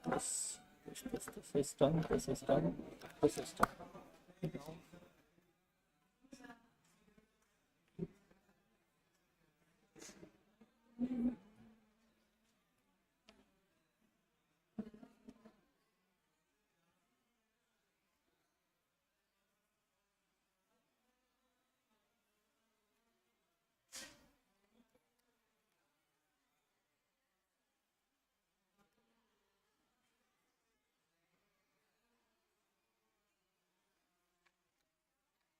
the system, the system, the system.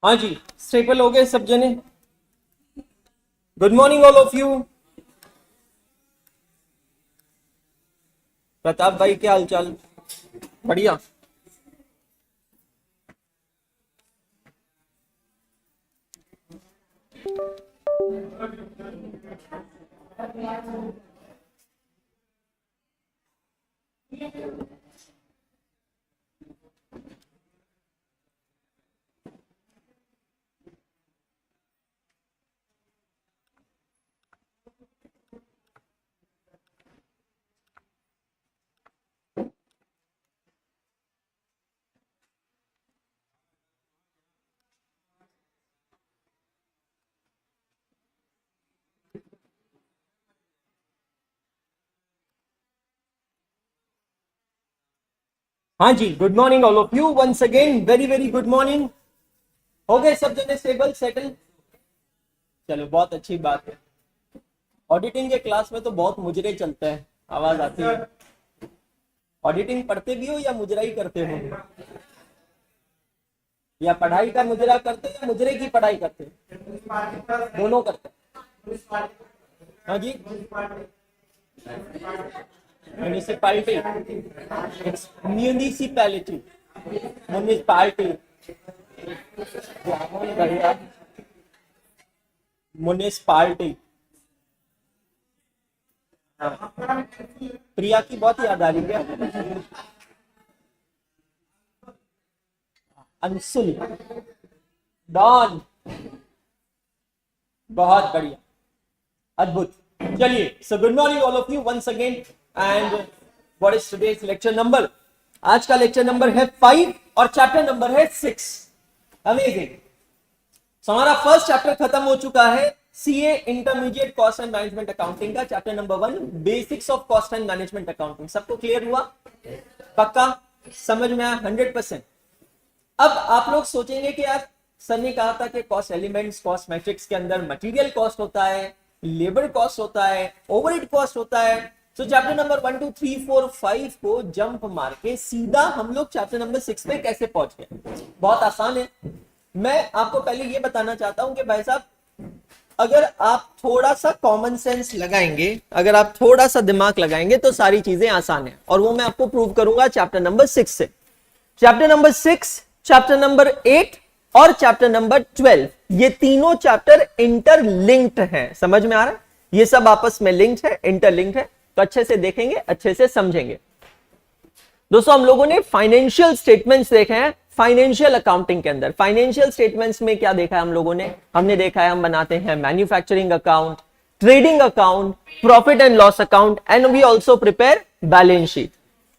हाँ जी, stable हो गए सब जने। Good morning all of you. Pratap भाई क्या हालचाल? बढ़िया। हाँ जी, good morning all of you once again, very very good morning. हो गए सब जने स्टेबल सेटल? चलो बहुत अच्छी बात है। ऑडिटिंग के क्लास में तो बहुत मुजरे चलता है, आवाज आती है। ऑडिटिंग पढ़ते भी हो या मुजरा ही करते हो? या पढ़ाई का मुजरा करते हो या मुजरे की पढ़ाई करते हो? दोनों करते हैं। हाँ जी, म्यूनिसिपैलिटी, म्यूनिसिपैलिटी, म्यूनिसिपैलिटी, म्यूनिसिपैलिटी। प्रिया की बहुत याद आ रही है। अंशुल, डॉन, बहुत बढ़िया, अद्भुत। चलिए, so good morning all of you once again and what is today's lecture number? आज का लेक्चर नंबर है 5 और चैप्टर नंबर है 6। अमेजिंग। सो हमारा फर्स्ट चैप्टर खत्म हो चुका है, CA intermediate cost and management accounting का chapter number 1, basics of cost and management accounting. सबको क्लियर हुआ? पक्का समझ में आया? 100%। अब आप लोग सोचेंगे कि यार सर ने कहा था कि कॉस्ट एलिमेंट्स, कॉस्ट मैट्रिक्स के अंदर मटेरियल कॉस्ट होता है, लेबर कॉस्ट होता है, ओवरहेड कॉस्ट होता है। तो चैप्टर नंबर 1 2 3 4 5 को जंप मार के सीधा हम लोग चैप्टर नंबर 6 पे कैसे पहुंच गए? बहुत आसान है। मैं आपको पहले ये बताना चाहता हूं कि भाई साहब, अगर आप थोड़ा सा कॉमन सेंस लगाएंगे, अगर आप थोड़ा सा दिमाग लगाएंगे तो सारी चीजें आसान है, और वो मैं आपको प्रूव करूंगा चैप्टर नंबर 6 से। चैप्टर नंबर 6, चैप्टर नंबर 8 और चैप्टर नंबर 12, ये तीनों चैप्टर इंटरलिंक्ड हैं। समझ में आ रहा है? ये सब आपस में लिंक्ड है, इंटरलिंक्ड है। तो अच्छे से देखेंगे, अच्छे से समझेंगे। दोस्तों, हम लोगों ने फाइनेंशियल स्टेटमेंट्स देखे हैं फाइनेंशियल अकाउंटिंग के अंदर। फाइनेंशियल स्टेटमेंट्स में क्या देखा है हम लोगों ने? हमने देखा है हम बनाते हैं manufacturing account, trading account, profit and loss account, and we also prepare balance sheet.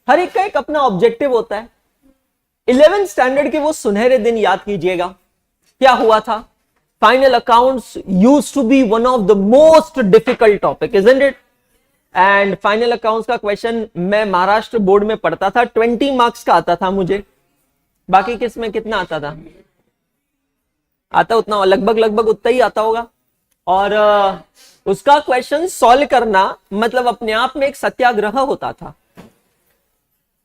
हर एक का एक अपना ऑब्जेक्टिव होता है। 11th स्टैंडर्ड के वो सुनहरे दिन याद कीजिएगा, क्या हुआ था? Final accounts used to be one of the most difficult topic, isn't it? And final accounts का क्वेश्चन मैं महाराष्ट्र बोर्ड में पढ़ता था, 20 मार्क्स का आता था मुझे। बाकी किस में कितना आता था? आता उतना, लगभग उतना ही आता होगा। और उसका क्वेश्चन सॉल्व करना मतलब अपने आप में एक सत्याग्रह होता था।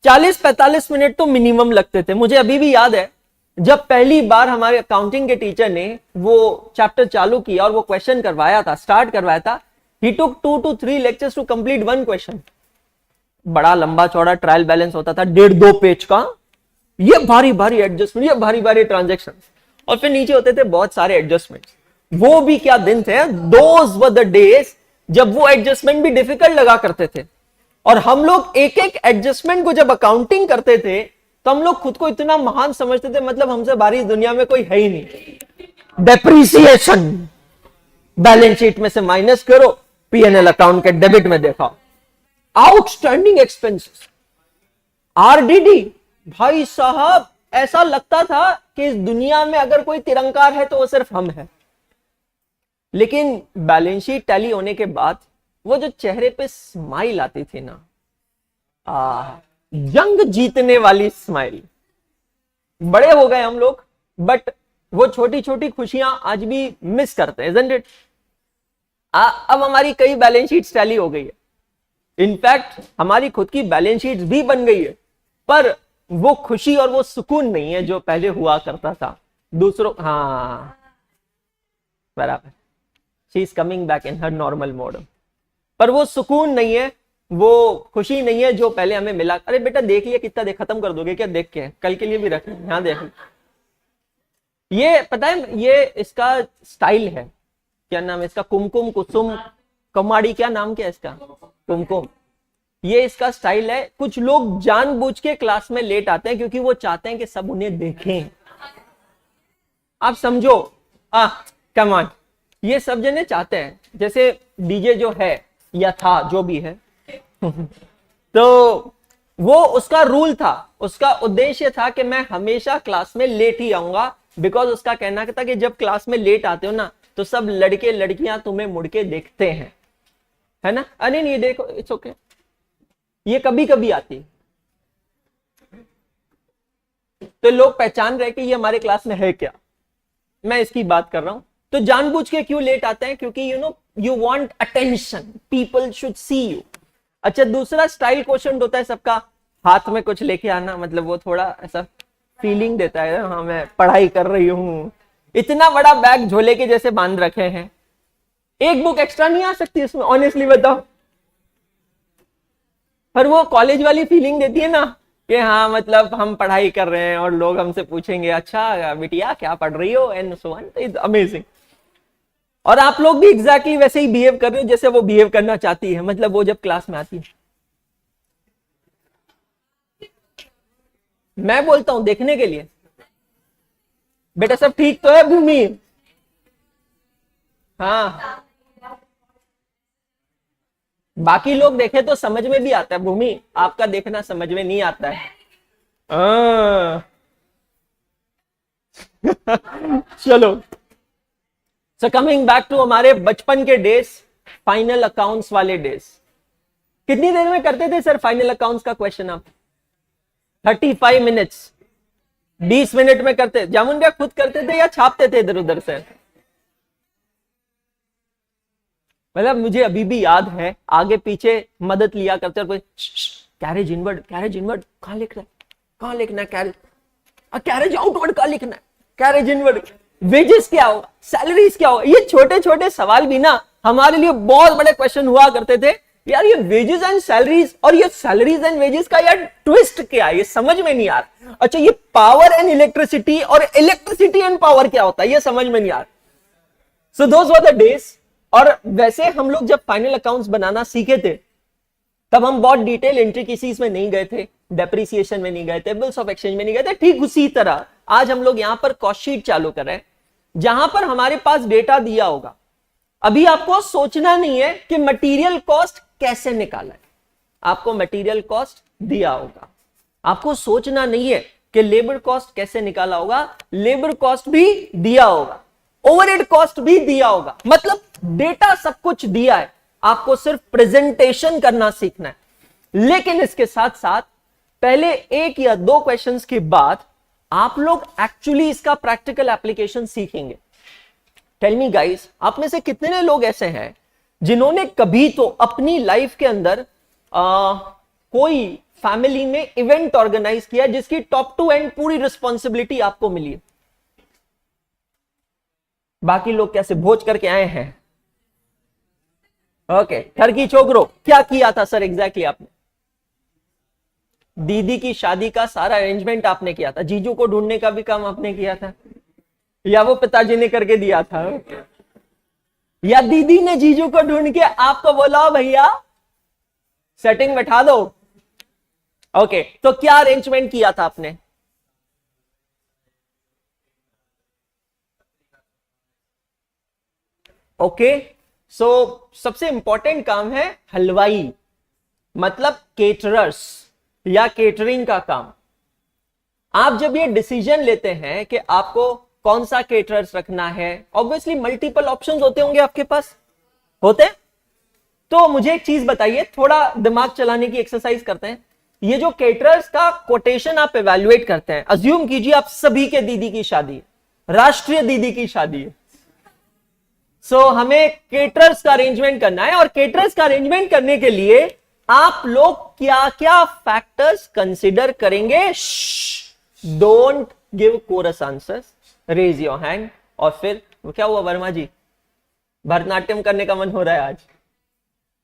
40-45 मिनट तो मिनिमम लगते थे। मुझे अभी भी याद है, जब पहली बार हमारे अकाउंटिंग के टीचर ने वो चैप्टर चालू किया और वो क्वेश्चन करवाया था, स्टार्ट करवाया था, he took 2 to 3 lectures to complete 1 question. बड़ा लंबा चौड़ा ट्रायल बैलेंस होता था, 1.5-2 पेज का, ये भारी भारी एडजस्टमेंट, ये भारी भारी ट्रांजेक्शन, और फिर नीचे होते थे बहुत सारे एडजस्टमेंट। वो भी क्या दिन थे, दोज वर द डेज जब वो एडजस्टमेंट भी डिफिकल्ट लगा करते थे। और हम लोग एक एक एडजस्टमेंट को जब अकाउंटिंग करते थे तो हम लोग खुद को इतना महान समझते थे, मतलब हमसे बारी दुनिया में कोई है ही नहीं। डेप्रीसिएशन बैलेंस शीट में से माइनस करो, पीएनएल अकाउंट के डेबिट में दिखाओ। आउटस्टैंडिंग एक्सपेंसेस, आरडीडी, भाई साहब ऐसा लगता था कि इस दुनिया में अगर कोई तिरंकार है तो वो सिर्फ हम है। लेकिन बैलेंस शीट टैली होने के बाद वो जो चेहरे पे स्माइल आती थी ना, जंग जीतने वाली स्माइल। बड़े हो गए हम लोग, बट वो छोटी छोटी खुशियां आज भी मिस करते हैं, isn't it? अब हमारी कई बैलेंस शीट टैली हो गई है, इनफैक्ट हमारी खुद की बैलेंस शीट भी बन गई है, पर वो खुशी और वो सुकून नहीं है जो पहले हुआ करता था दूसरों। हाँ बराबर, she is coming back in her normal mode. पर वो सुकून नहीं है, वो खुशी नहीं है जो पहले हमें मिला। अरे बेटा देख लिया, कितना देख, खत्म कर दोगे क्या देख के? कल के लिए भी रख, यहाँ देख। ये पता है ये इसका स्टाइल है, क्या नाम है इसका? कुमकुम कुसुम कमाड़ी, क्या नाम क्या है इसका? कुमकुम। ये इसका स्टाइल है। कुछ लोग जानबूझ के क्लास में लेट आते हैं क्योंकि वो चाहते हैं कि सब उन्हें देखें। आप समझो, कम ऑन, ये सब जने चाहते हैं। जैसे डीजे जो है या था, जो भी है तो वो उसका रूल था, उसका उद्देश्य था कि मैं हमेशा क्लास में लेट ही आऊंगा, बिकॉज उसका कहना था कि जब क्लास में लेट आते हो ना तो सब लड़के लड़कियां तुम्हें मुड़ के देखते हैं, है ना? अरे नहीं देखो, इट्स ओके, ये कभी कभी आती, तो लोग पहचान रहे कि ये हमारे क्लास में है क्या, मैं इसकी बात कर रहा हूं। तो जानबूझ के क्यों लेट आते हैं? क्योंकि you want attention, people should see you. अच्छा, दूसरा स्टाइल क्वेश्चन होता है सबका, हाथ में कुछ लेके आना, मतलब वो थोड़ा ऐसा फीलिंग देता है, हाँ मैं पढ़ाई कर रही हूं। इतना बड़ा बैग झोले के जैसे बांध रखे हैं, एक बुक एक्स्ट्रा नहीं आ सकती इसमें, ऑनेस्टली बताओ? पर वो कॉलेज वाली फीलिंग देती है ना कि हाँ मतलब हम पढ़ाई कर रहे हैं और लोग हमसे पूछेंगे अच्छा बिटिया क्या पढ़ रही हो, and so on. It's amazing. और आप लोग भी एग्जैक्टली वैसे ही बिहेव कर रहे हो जैसे वो बिहेव करना चाहती है, मतलब वो जब क्लास में आती है। मैं बोलता हूं देखने के लिए, बेटा सब ठीक तो है भूमि? हाँ, बाकी लोग देखे तो समझ में भी आता है भूमि, आपका देखना समझ में नहीं आता है। चलो, सो कमिंग बैक टू हमारे बचपन के डेज, फाइनल अकाउंट्स वाले डेज। कितनी देर में करते थे सर फाइनल अकाउंट्स का क्वेश्चन आप? 35 मिनट्स, 20 मिनट में करते? जामुन क्या खुद करते थे या छापते थे इधर उधर से? मतलब मुझे अभी भी याद है, आगे पीछे मदद लिया करते, और कैरेज इनवर्ड, कैरेज इनवर्ड कहां लिखना है, कहां लिखना है कैरेज, कैरेज आउटवर्ड कहां लिखना है, कैरेज इनवर्ड, वेजेस क्या होगा, सैलरीज क्या होगा। ये छोटे छोटे सवाल भी ना हमारे लिए बहुत बड़े क्वेश्चन हुआ करते थे यार। ये वेजेस एंड सैलरीज, और ये सैलरीज एंड वेजेस का यार ट्विस्ट क्या है, ये समझ में नहीं आ रहा। अच्छा, ये पावर एंड इलेक्ट्रिसिटी और इलेक्ट्रिसिटी एंड पावर क्या होता है, ये समझ में नहीं आ रहा। सो दोस वर द डेज। और वैसे हम लोग जब फाइनल अकाउंट्स बनाना सीखे थे तब हम बहुत डिटेल एंट्री किसी में नहीं गए थे, डेप्रिसिएशन में नहीं गए थे, बिल्स ऑफ एक्सचेंज में नहीं गए थे। ठीक उसी तरह आज हम लोग यहां पर कॉस्ट शीट चालू कर रहे हैं, जहां पर हमारे पास डेटा दिया होगा। अभी आपको सोचना नहीं है कि मटेरियल कॉस्ट कैसे निकाला है, आपको मटेरियल कॉस्ट दिया होगा। आपको सोचना नहीं है कि लेबर कॉस्ट कैसे निकाला होगा, लेबर कॉस्ट भी दिया होगा, ओवरहेड कॉस्ट भी दिया होगा, मतलब डेटा सब कुछ दिया है, आपको सिर्फ प्रेजेंटेशन करना सीखना है। लेकिन इसके साथ साथ पहले एक या दो क्वेश्चंस के बाद आप लोग एक्चुअली इसका प्रैक्टिकल एप्लीकेशन सीखेंगे। टेल मी गाइस, आप में से कितने लोग ऐसे हैं जिन्होंने कभी तो अपनी लाइफ के अंदर कोई फैमिली में इवेंट ऑर्गेनाइज किया जिसकी टॉप टू एंड पूरी रिस्पॉन्सिबिलिटी आपको मिली? बाकी लोग कैसे भोज करके आए हैं? ओके, ठरकी छोकरो क्या किया था सर एग्जैक्टली आपने? दीदी की शादी का सारा अरेंजमेंट आपने किया था, जीजू को ढूंढने का भी काम आपने किया था, या वो पिताजी ने करके दिया था, या दीदी ने जीजू को ढूंढ के आपको बोला भैया सेटिंग बैठा दो? ओके, तो क्या अरेंजमेंट किया था आपने? ओके, सो सबसे इंपॉर्टेंट काम है हलवाई, मतलब केटरर्स। या केटरिंग का काम। आप जब ये डिसीजन लेते हैं कि आपको कौन सा केटरर्स रखना है, ऑब्वियसली मल्टीपल ऑप्शंस होते होंगे आपके पास, होते हैं। तो मुझे एक चीज बताइए, थोड़ा दिमाग चलाने की एक्सरसाइज करते हैं। ये जो केटरर्स का कोटेशन आप एवेल्युएट करते हैं, अज्यूम कीजिए आप सभी के दीदी की शादी है, राष्ट्रीय दीदी की शादी है। सो हमें केटरर्स का अरेंजमेंट करना है, और केटरर्स का अरेंजमेंट करने के लिए आप लोग क्या क्या फैक्टर्स कंसिडर करेंगे? Don't give chorus answers, raise your hand. और फिर क्या हुआ वर्मा जी, भरतनाट्यम करने का मन हो रहा है आज?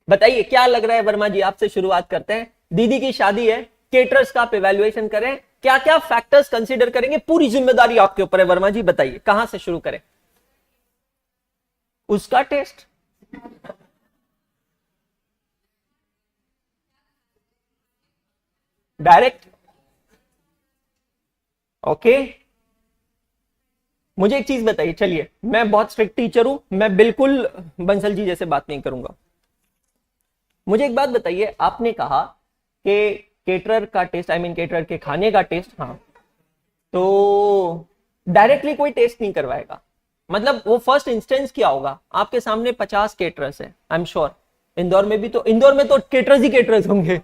बताइए क्या लग रहा है वर्मा जी, आपसे शुरुआत करते हैं। दीदी की शादी है, केटरर्स का आप इवैल्यूएशन करें, क्या क्या फैक्टर्स कंसीडर करेंगे? पूरी जिम्मेदारी आपके ऊपर है वर्मा जी, बताइए कहां से शुरू करें? उसका टेस्ट, डायरेक्ट, ओके। मुझे एक चीज बताइए, चलिए मैं बहुत स्ट्रिक्ट टीचर हूं, मैं बिल्कुल बंसल जी जैसे बात नहीं करूंगा। मुझे एक बात बताइए, आपने कहा कि केटरर का टेस्ट, आई मीन केटरर के खाने का टेस्ट, हाँ, तो डायरेक्टली कोई टेस्ट नहीं करवाएगा, मतलब वो फर्स्ट इंस्टेंस क्या होगा? आपके सामने 50 केटरर्स है, आई एम श्योर इंदौर में भी, तो इंदौर में तो केटरर्स ही केटरर्स होंगे,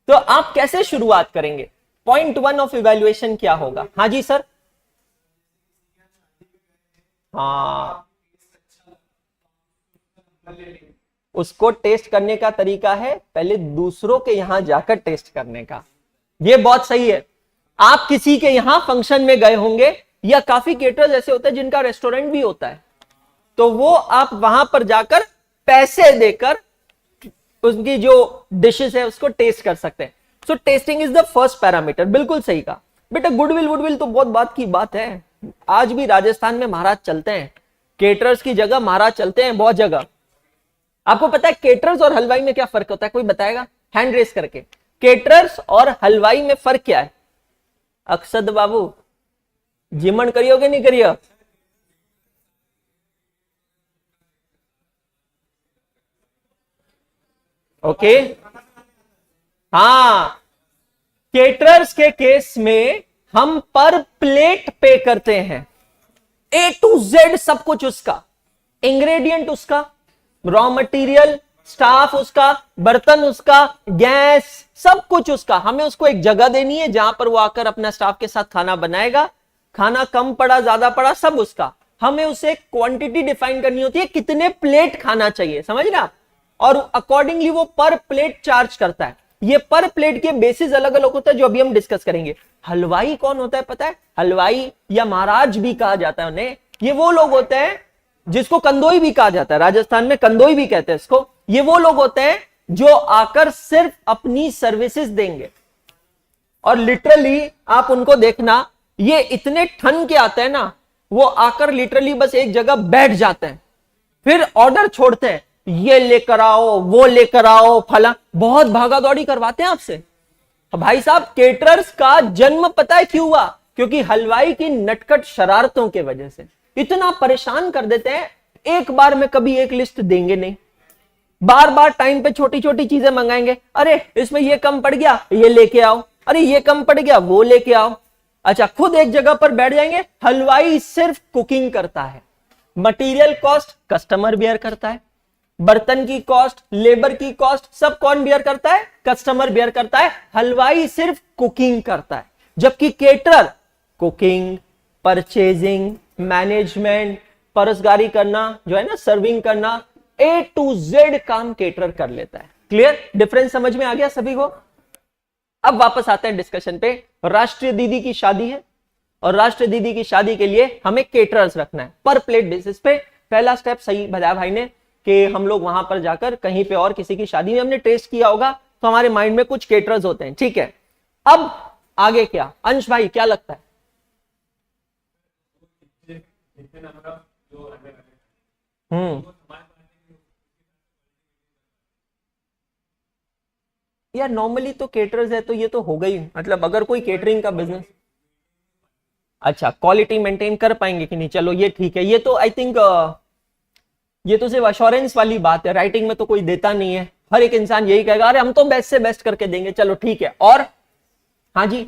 तो आप कैसे शुरुआत करेंगे? पॉइंट 1 ऑफ इवैल्यूएशन क्या होगा? हाँ जी सर। हाँ, उसको टेस्ट करने का तरीका है पहले दूसरों के यहां जाकर टेस्ट करने का। ये बहुत सही है। आप किसी के यहां फंक्शन में गए होंगे, या काफी केटरर्स ऐसे होते हैं जिनका रेस्टोरेंट भी होता है, तो वो आप वहां पर जाकर पैसे देकर उसकी जो डिशेस है उसको टेस्ट कर सकते हैं। सो testing is the first parameter, बिल्कुल सही कहा बेटा। गुडविल वुडविल तो बहुत बात की बात है, आज भी राजस्थान में महाराज चलते हैं, केटरर्स की जगह महाराज चलते हैं बहुत जगह। आपको पता है केटरर्स और हलवाई में क्या फर्क होता है? कोई बताएगा हैंड रेस करके? केटरर्स और हलवाई में फर्क क्या है? अक्षद बाबू जिमन करियो कि नहीं करियो? ओके, हाँ, केटरर्स के केस में हम पर प्लेट पे करते हैं, ए टू जेड सब कुछ उसका, इंग्रेडिएंट उसका, रॉ मटेरियल, स्टाफ उसका, बर्तन उसका, गैस, सब कुछ उसका। हमें उसको एक जगह देनी है जहां पर वो आकर अपना स्टाफ के साथ खाना बनाएगा, खाना कम पड़ा ज्यादा पड़ा सब उसका। हमें उसे क्वांटिटी डिफाइन करनी होती है, कितने प्लेट खाना चाहिए, समझ रहे आप? और अकॉर्डिंगली वो पर प्लेट चार्ज करता है। ये पर प्लेट के बेसिस अलग अलग होता है, जो अभी हम डिस्कस करेंगे। हलवाई कौन होता है पता है? हलवाई या महाराज भी कहा जाता है उन्हें, ये वो लोग होते हैं जिसको कंदोई भी कहा जाता है, राजस्थान में कंदोई भी कहते हैं इसको। ये वो लोग होते हैं जो आकर सिर्फ अपनी सर्विसेज देंगे, और लिटरली आप उनको देखना, ये इतने ठन के आते हैं ना, वो आकर लिटरली बस एक जगह बैठ जाते हैं, फिर ऑर्डर छोड़ते हैं, ये लेकर आओ, वो लेकर आओ, फला, बहुत भागा दौड़ी करवाते हैं आपसे। भाई साहब, केटरर्स का जन्म पता है क्यों हुआ? क्योंकि हलवाई की नटखट शरारतों के वजह से इतना परेशान कर देते हैं, एक बार में कभी एक लिस्ट देंगे नहीं, बार बार टाइम पे छोटी छोटी चीजें मंगाएंगे। अरे इसमें ये कम पड़ गया, ये लेके आओ, अरे ये कम पड़ गया, वो लेके आओ। अच्छा, खुद एक जगह पर बैठ जाएंगे। हलवाई सिर्फ कुकिंग करता है, मटेरियल कॉस्ट कस्टमर बियर करता है, बर्तन की कॉस्ट, लेबर की कॉस्ट सब कौन बियर करता है? कस्टमर बियर करता है। हलवाई सिर्फ कुकिंग करता है, जबकि केटरर कुकिंग, परचेजिंग, मैनेजमेंट, परसगारी करना, जो है ना सर्विंग करना, ए टू जेड काम केटरर कर लेता है। क्लियर? डिफरेंस समझ में आ गया सभी को? अब वापस आते हैं डिस्कशन पे। राष्ट्रीय दीदी की शादी है, और राष्ट्रीय दीदी की शादी के लिए हमें केटरर्स रखना है पर प्लेट बेसिस पे। पहला स्टेप सही बताया भाई ने कि हम लोग वहां पर जाकर कहीं पे और किसी की शादी में हमने टेस्ट किया होगा, तो हमारे माइंड में कुछ केटरर्स होते हैं, ठीक है। अब आगे क्या? अंश भाई क्या लगता है? यार नॉर्मली तो केटरर्स है तो ये तो हो गई, मतलब अगर कोई केटरिंग का बिजनेस, अच्छा क्वालिटी मेंटेन कर पाएंगे कि नहीं, चलो ये ठीक है। ये तो आई थिंक ये तो सिर्फ अश्योरेंस वाली बात है, राइटिंग में तो कोई देता नहीं है। हर एक इंसान यही कहेगा अरे हम तो बेस्ट से बेस्ट करके देंगे। चलो ठीक है, और हाँ जी,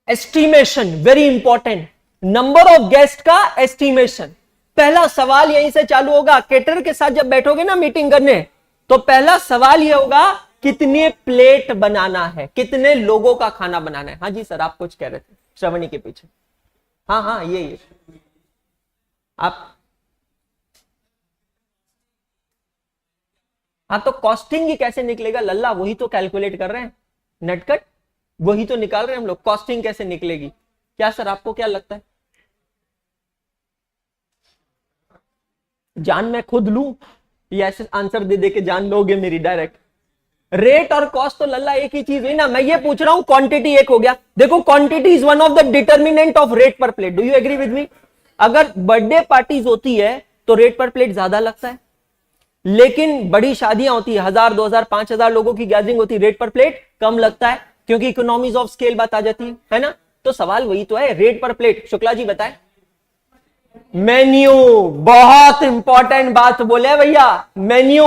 estimation very important, number of guest का एस्टिमेशन। पहला सवाल यहीं से चालू होगा। केटर के साथ जब बैठोगे ना मीटिंग करने, तो पहला सवाल यह होगा कितने प्लेट बनाना है, कितने लोगों का खाना बनाना है। हाँ जी सर, आप कुछ कह रहे थे श्रवणी के पीछे। हाँ हाँ, ये आप, हाँ तो कॉस्टिंग ही कैसे निकलेगा लल्ला, वही तो कैलकुलेट कर रहे हैं नटकट, वही तो निकाल रहे हैं हम लोग। कॉस्टिंग कैसे निकलेगी? क्या सर आपको क्या लगता है? जान मैं खुद लूं या ऐसे आंसर दे दे के जान लोगे मेरी डायरेक्ट? रेट और कॉस्ट तो लल्ला एक ही चीज हुई ना। मैं ये पूछ रहा हूं क्वांटिटी एक हो गया। देखो quantity is one of the determinant of rate per plate. Do you agree with me? अगर बर्थडे पार्टीज होती है तो रेट पर प्लेट ज्यादा लगता है, लेकिन बड़ी शादियां होती है 1000 2000 5000 लोगों की गैदरिंग होती है, रेट पर प्लेट कम लगता है, क्योंकि इकोनॉमीज ऑफ स्केल बात आ जाती है ना। तो सवाल वही तो है, rate per plate. Shukla ji बताएं। मेन्यू, बहुत इंपॉर्टेंट बात बोले भैया, menu.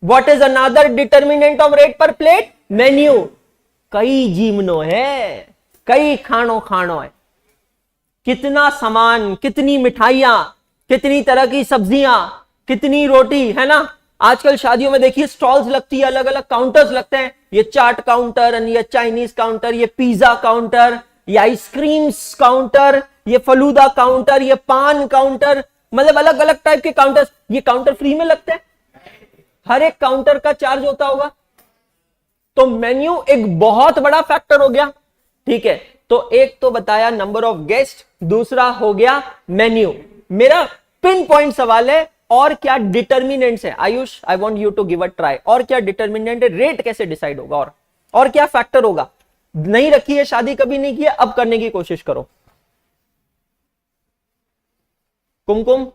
What is another determinant of rate per plate? Menu. कई जीवनो है, कई खानो खानो है, कितना सामान, कितनी मिठाइयां, कितनी तरह की सब्जियां, कितनी रोटी, है ना। आजकल शादियों में देखिए स्टॉल्स लगती है, अलग अलग काउंटर्स लगते हैं, ये चाट काउंटर, ये चाइनीज काउंटर, ये पिज्जा काउंटर, ये आइसक्रीम्स काउंटर, ये फलूदा काउंटर, ये पान काउंटर, मतलब अलग अलग टाइप के काउंटर्स। ये काउंटर फ्री में लगते हैं, हर एक काउंटर का चार्ज होता होगा। तो मेन्यू एक बहुत बड़ा फैक्टर हो गया। ठीक है, तो एक तो बताया नंबर ऑफ गेस्ट, दूसरा हो गया मेन्यू। मेरा पिन पॉइंट सवाल है, और क्या डिटर्मिनेंट्स है? Ayush, I want you to give a try. और क्या डिटर्मिनेंट है? रेट कैसे डिसाइड होगा? और क्या फैक्टर होगा? नहीं रखी है शादी, कभी नहीं की है, अब करने की कोशिश करो। कुमकुम,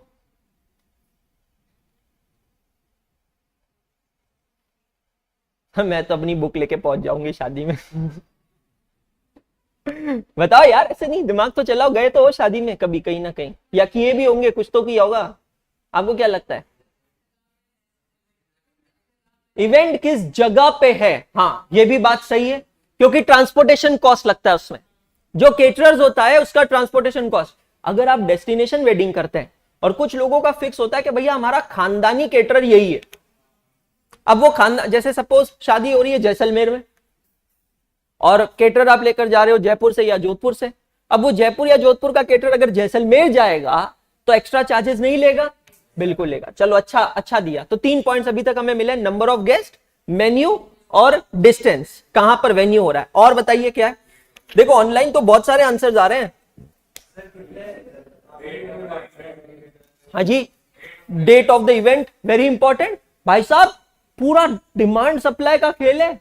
मैं तो अपनी बुक लेके पहुंच जाऊंगी शादी में। बताओ यार, ऐसे नहीं, दिमाग तो चलाओ। गए तो हो शादी में कभी कहीं ना कहीं, या किए भी होंगे, कुछ तो किया होगा। आपको क्या लगता है? इवेंट किस जगह पे है? हाँ, ये भी बात सही है, क्योंकि ट्रांसपोर्टेशन कॉस्ट लगता है उसमें। जो केटरर्स होता है उसका ट्रांसपोर्टेशन कॉस्ट। अगर आप डेस्टिनेशन वेडिंग करते हैं और कुछ लोगों का फिक्स होता है कि भैया हमारा खानदानी केटरर यही है, अब वो खानदान, जैसे सपोज शादी हो रही है जैसलमेर में और केटरर आप लेकर जा रहे हो जयपुर से या जोधपुर से, अब वो जयपुर या जोधपुर का केटरर अगर जैसलमेर जाएगा तो एक्स्ट्रा चार्जेस नहीं लेगा? बिल्कुल लेगा। चलो अच्छा दिया। तो 3 पॉइंट्स अभी तक हमें मिले, नंबर ऑफ गेस्ट, मेन्यू और डिस्टेंस, कहां पर वेन्यू हो रहा है। और बताइए क्या है? देखो ऑनलाइन तो बहुत सारे आंसर्स आ रहे हैं। हाँ जी, date of the event very important. भाई साहब, पूरा डिमांड सप्लाई का खेल है।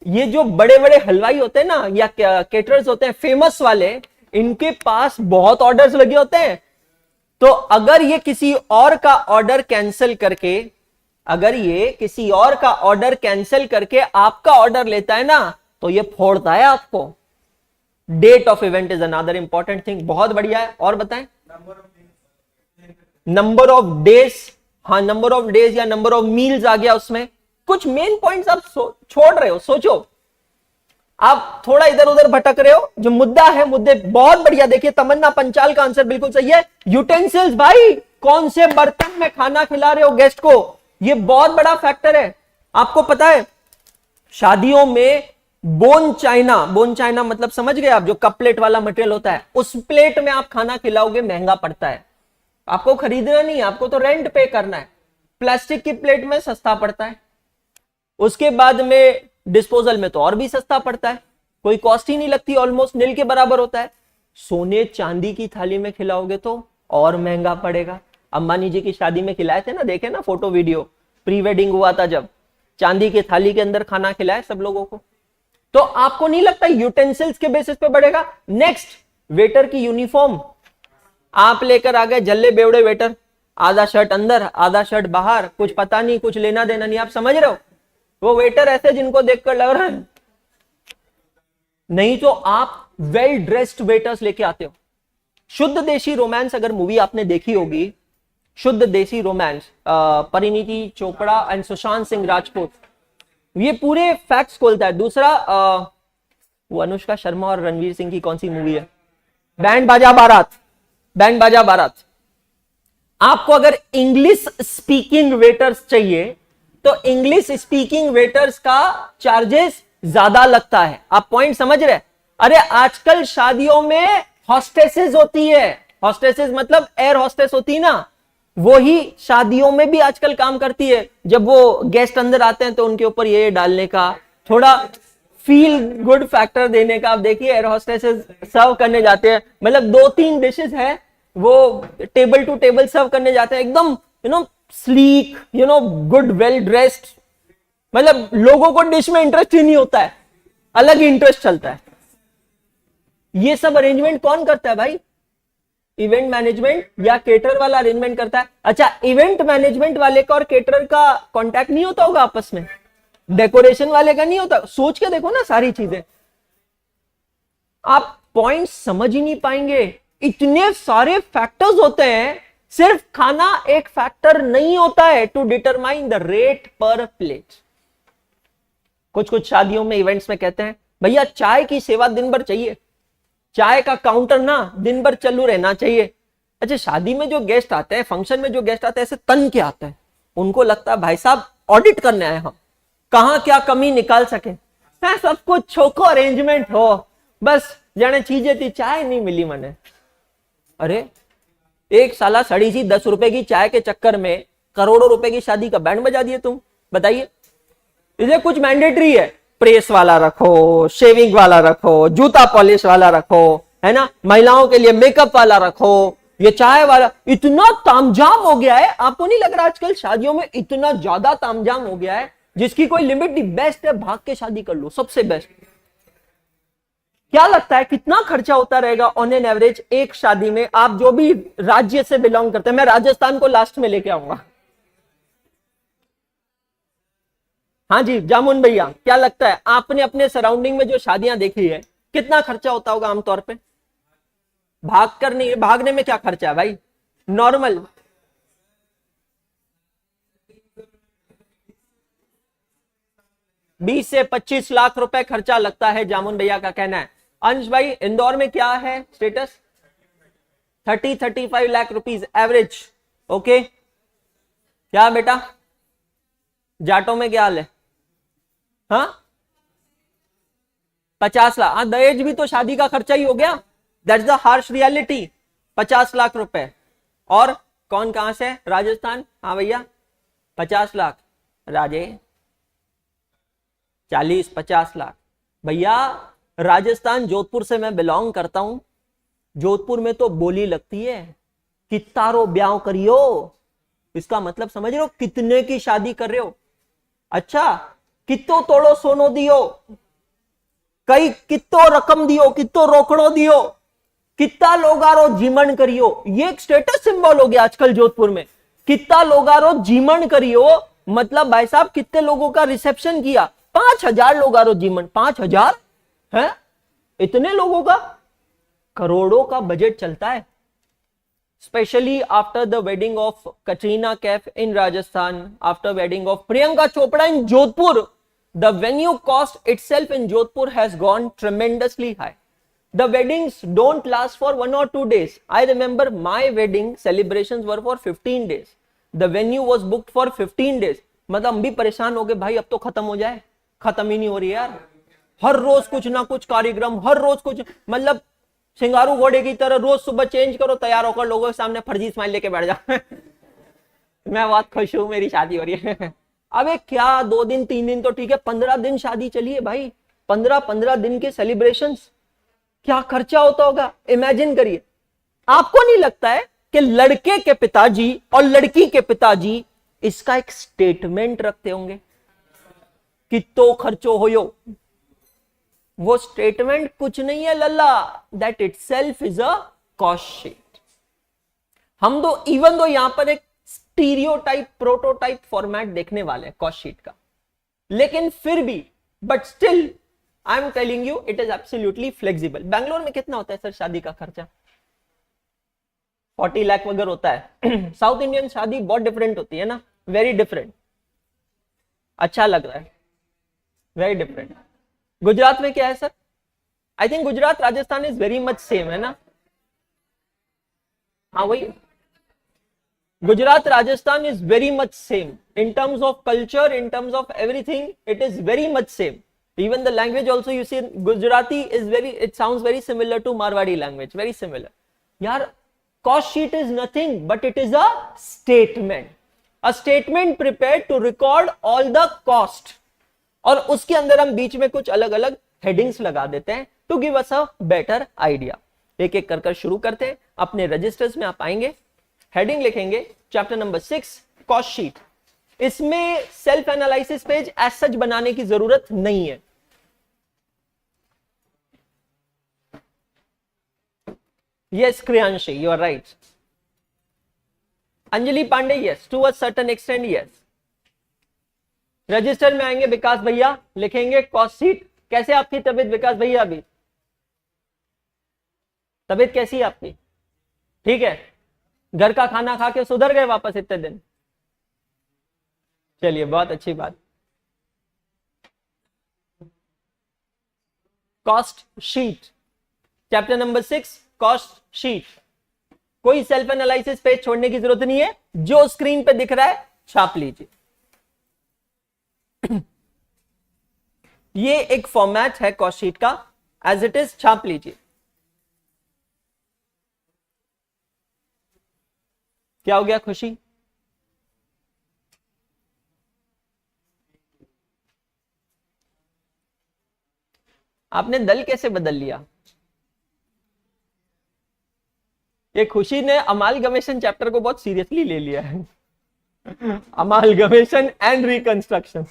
ये जो बड़े बड़े हलवाई होते हैं ना, या केटरर्स होते हैं फेमस वाले, इनके पास बहुत ऑर्डर्स लगे होते हैं। तो अगर ये किसी और का ऑर्डर कैंसिल करके, आपका ऑर्डर लेता है ना, तो ये फोड़ता है आपको। Date of event is another important thing. बहुत बढ़िया है। और बताएं, नंबर ऑफ डेज। हाँ, नंबर ऑफ डेज या नंबर ऑफ मील्स आ गया उसमें। कुछ मेन पॉइंट्स आप छोड़ रहे हो, सोचो। आप थोड़ा इधर उधर भटक रहे हो। जो मुद्दा है, मुद्दे बहुत बढ़िया। देखिए तमन्ना पंचाल का आंसर बिल्कुल सही है, यूटेंसिल्स। भाई कौन से बर्तन में खाना खिला रहे हो गेस्ट को, ये बहुत बड़ा फैक्टर है। आपको पता है शादियों में बोन चाइना मतलब समझ गए आप, जो कप प्लेट वाला मटेरियल होता है, उस प्लेट में आप खाना खिलाओगे, महंगा पड़ता है। आपको खरीदना नहीं है, आपको तो रेंट पे करना है। प्लास्टिक की प्लेट में सस्ता पड़ता है, उसके बाद में डिस्पोजल में तो और भी सस्ता पड़ता है, कोई कॉस्ट ही नहीं लगती, ऑलमोस्ट नील के बराबर होता है। सोने चांदी की थाली में खिलाओगे तो और महंगा पड़ेगा। अंबानी जी की शादी में खिलाए थे ना, देखे ना फोटो वीडियो, प्री वेडिंग हुआ था जब, चांदी की थाली के अंदर खाना खिलाए सब लोगों को। तो आपको नहीं लगता यूटेंसिल्स के बेसिस पे बढ़ेगा? नेक्स्ट, वेटर की यूनिफॉर्म। आप लेकर आ गए जल्ले बेवड़े वेटर, आधा शर्ट अंदर आधा शर्ट बाहर, कुछ पता नहीं, कुछ लेना देना नहीं। आप समझ रहे हो? वो वेटर ऐसे जिनको देखकर लग रहा है, नहीं तो आप वेल ड्रेस्ड वेटर्स लेके आते हो। शुद्ध देशी रोमांस अगर मूवी आपने देखी होगी शुद्ध देसी रोमांस, परिणीति चोपड़ा एंड सुशांत सिंह राजपूत, ये पूरे फैक्ट्स खोलता है। दूसरा वो अनुष्का शर्मा और रणवीर सिंह की कौन सी मूवी है, बैंड बाजा बारात, बैंड बाजा बारात। आपको अगर इंग्लिश स्पीकिंग वेटर्स चाहिए तो इंग्लिश स्पीकिंग वेटर्स का चार्जेस ज्यादा लगता है। आप पॉइंट समझ रहे? अरे आजकल शादियों में हॉस्टेसेस होती है, हॉस्टेसेस मतलब एयर हॉस्टेस होती है ना, वो ही शादियों में भी आजकल काम करती है। जब वो गेस्ट अंदर आते हैं तो उनके ऊपर ये डालने का, थोड़ा फील गुड फैक्टर देने का। आप देखिए एयर हॉस्टेसेस सर्व करने जाते हैं, मतलब 2-3 डिशेस है वो टेबल टू टेबल सर्व करने जाते हैं, एकदम स्लीक, गुड, वेल ड्रेस्ड। मतलब लोगों को डिश में इंटरेस्ट ही नहीं होता है, अलग ही इंटरेस्ट चलता है। ये सब अरेंजमेंट कौन करता है भाई? इवेंट मैनेजमेंट या केटरर वाला अरेंजमेंट करता है। अच्छा, इवेंट मैनेजमेंट वाले का और केटरर का कांटेक्ट नहीं होता होगा आपस में? डेकोरेशन वाले का नहीं होता? सोच के देखो ना सारी चीजें, आप पॉइंट समझ ही नहीं पाएंगे। इतने सारे फैक्टर्स होते हैं, सिर्फ खाना एक फैक्टर नहीं होता है to determine the rate per plate. कुछ कुछ शादियों में, इवेंट्स में कहते हैं भैया चाय की सेवा दिन भर चाहिए, चाय का काउंटर ना दिन भर चालू रहना चाहिए। अच्छा, शादी में जो गेस्ट आते हैं, फंक्शन में जो गेस्ट आते हैं, ऐसे तन के आते हैं, उनको लगता है भाई साहब ऑडिट करने आए हम, कहां क्या कमी निकाल सके, सब कुछ छोको अरेंजमेंट हो, बस जाने चीजें थी, चाय नहीं मिली मैंने। अरे एक साला सड़ी सी 10 रुपए की चाय के चक्कर में करोड़ों रुपए की शादी का बैंड बजा दिए तुम, बताइए। इसे कुछ मैंडेटरी है, प्रेस वाला रखो, शेविंग वाला रखो, जूता पॉलिश वाला रखो, है ना, महिलाओं के लिए मेकअप वाला रखो, ये चाय वाला। इतना तामझाम हो गया है, आपको नहीं लग रहा आजकल शादियों में इतना ज्यादा तामझाम हो गया है जिसकी कोई लिमिट नहीं? बेस्ट है, भाग के शादी कर लो, सबसे बेस्ट। क्या लगता है कितना खर्चा होता रहेगा ऑन एन एवरेज एक शादी में? आप जो भी राज्य से बिलोंग करते हैं, मैं राजस्थान को लास्ट में लेके आऊंगा। हाँ जी जामुन भैया, क्या लगता है आपने अपने सराउंडिंग में जो शादियां देखी है, कितना खर्चा होता होगा आमतौर पे? भाग कर नहीं, भागने में क्या खर्चा है भाई? नॉर्मल 20 से 25 लाख रुपए खर्चा लगता है, जामुन भैया का कहना है। अंश भाई, इंदौर में क्या है status? 30-35 lakh rupees average. Okay, क्या बेटा जाटों में क्या हाल है? हाँ 50 लाख। हाँ, दहेज भी तो शादी का खर्चा ही हो गया, that's the harsh reality. 50 lakh रुपए। और कौन कहां से? राजस्थान। हाँ भैया 50 लाख, राजे 40-50 लाख। भैया राजस्थान जोधपुर से मैं बिलोंग करता हूं, जोधपुर में तो बोली लगती है कितारो ब्याह करियो। इसका मतलब समझ रहे हो, कितने की शादी कर रहे हो? अच्छा, कितो तोड़ो सोनो दियो, कई कितो रकम दियो, कितो रोकड़ो दियो, कितना लोगारो जीवन करियो। ये एक स्टेटस सिंबल हो गया आजकल जोधपुर में। कितना लोगारो जीवन करियो मतलब भाई साहब कितने लोगों का रिसेप्शन किया? 5000 लोगारो जीवन। 5000 है? इतने लोगों का करोड़ों का बजट चलता है। Specially after the wedding of Katrina Kaif in Rajasthan, after wedding of Priyanka Chopra in Jodhpur, the venue cost itself in Jodhpur has gone tremendously high. The weddings don't last for 1 or 2 days. I remember my wedding celebrations were for 15 days. The venue was booked for 15 days. मतलब हम भी परेशान हो गए भाई, अब तो खत्म हो जाए, खत्म ही नहीं हो रही यार। हर रोज कुछ ना कुछ कार्यक्रम, हर रोज कुछ, मतलब सिंगारू घोड़े की तरह रोज सुबह चेंज करो, तैयार होकर लोगों के सामने फर्जी स्माइल लेके बैठ जाओ। मैं बहुत खुश हूं, मेरी शादी हो रही है। अबे क्या 2 दिन 3 दिन तो ठीक है, 15 दिन शादी चलिए भाई, 15 दिन के सेलिब्रेशंस, क्या खर्चा होता होगा इमेजिन करिए। आपको नहीं लगता है कि लड़के के पिताजी और लड़की के पिताजी इसका एक स्टेटमेंट रखते होंगे कितो खर्चो हो यो? वो स्टेटमेंट कुछ नहीं है लल्ला, that itself is a cost sheet. हम तो इवन दो यहां पर एक स्टीरियोटाइप प्रोटोटाइप फॉर्मेट देखने वाले हैं कॉस्ट शीट का, लेकिन फिर भी but still I am telling you it is absolutely flexible. Bangalore में कितना होता है सर शादी का खर्चा? 40 लाख वगैरह होता है। साउथ इंडियन शादी बहुत डिफरेंट होती है ना, वेरी डिफरेंट, अच्छा लग रहा है, वेरी डिफरेंट। गुजरात में क्या है sir? I think Gujarat Rajasthan is very much same, है ना? हाँ वही, Gujarat Rajasthan is very much same in terms of culture, in terms of everything. It is very much same. Even the language also, you see, Gujarati is very, it sounds very similar to Marwadi language, very similar. यार, cost sheet is nothing but it is a statement prepared to record all the cost. और उसके अंदर हम बीच में कुछ अलग अलग headings लगा देते हैं to give us a better idea. एक एक कर शुरू करते हैं। अपने रजिस्टर्स में आप आएंगे, हेडिंग लिखेंगे चैप्टर नंबर 6 कॉस्ट शीट। इसमें self analysis page as such बनाने की जरूरत नहीं है। Yes Kriyanshi, you are right. Anjali Pandey, yes to a certain extend, yes. Register में आएंगे, विकास भैया लिखेंगे कॉस्ट शीट। कैसे आपकी तबीयत विकास भैया? अभी तबीयत कैसी है आपकी? ठीक है? घर का खाना खा के सुधर गए वापस इतने दिन? चलिए बहुत अच्छी बात। Cost sheet, chapter number 6 cost sheet. कोई सेल्फ एनालिसिस पेज छोड़ने की जरूरत नहीं है, जो स्क्रीन पे दिख रहा है छाप लीजिए। ये एक फॉर्मेट है कॉस्ट शीट का, एज इट इज छाप लीजिए। क्या हो गया खुशी? आपने दल कैसे बदल लिया? ये खुशी ने अमालगमेशन चैप्टर को बहुत सीरियसली ले लिया है। Amalgamation and reconstruction.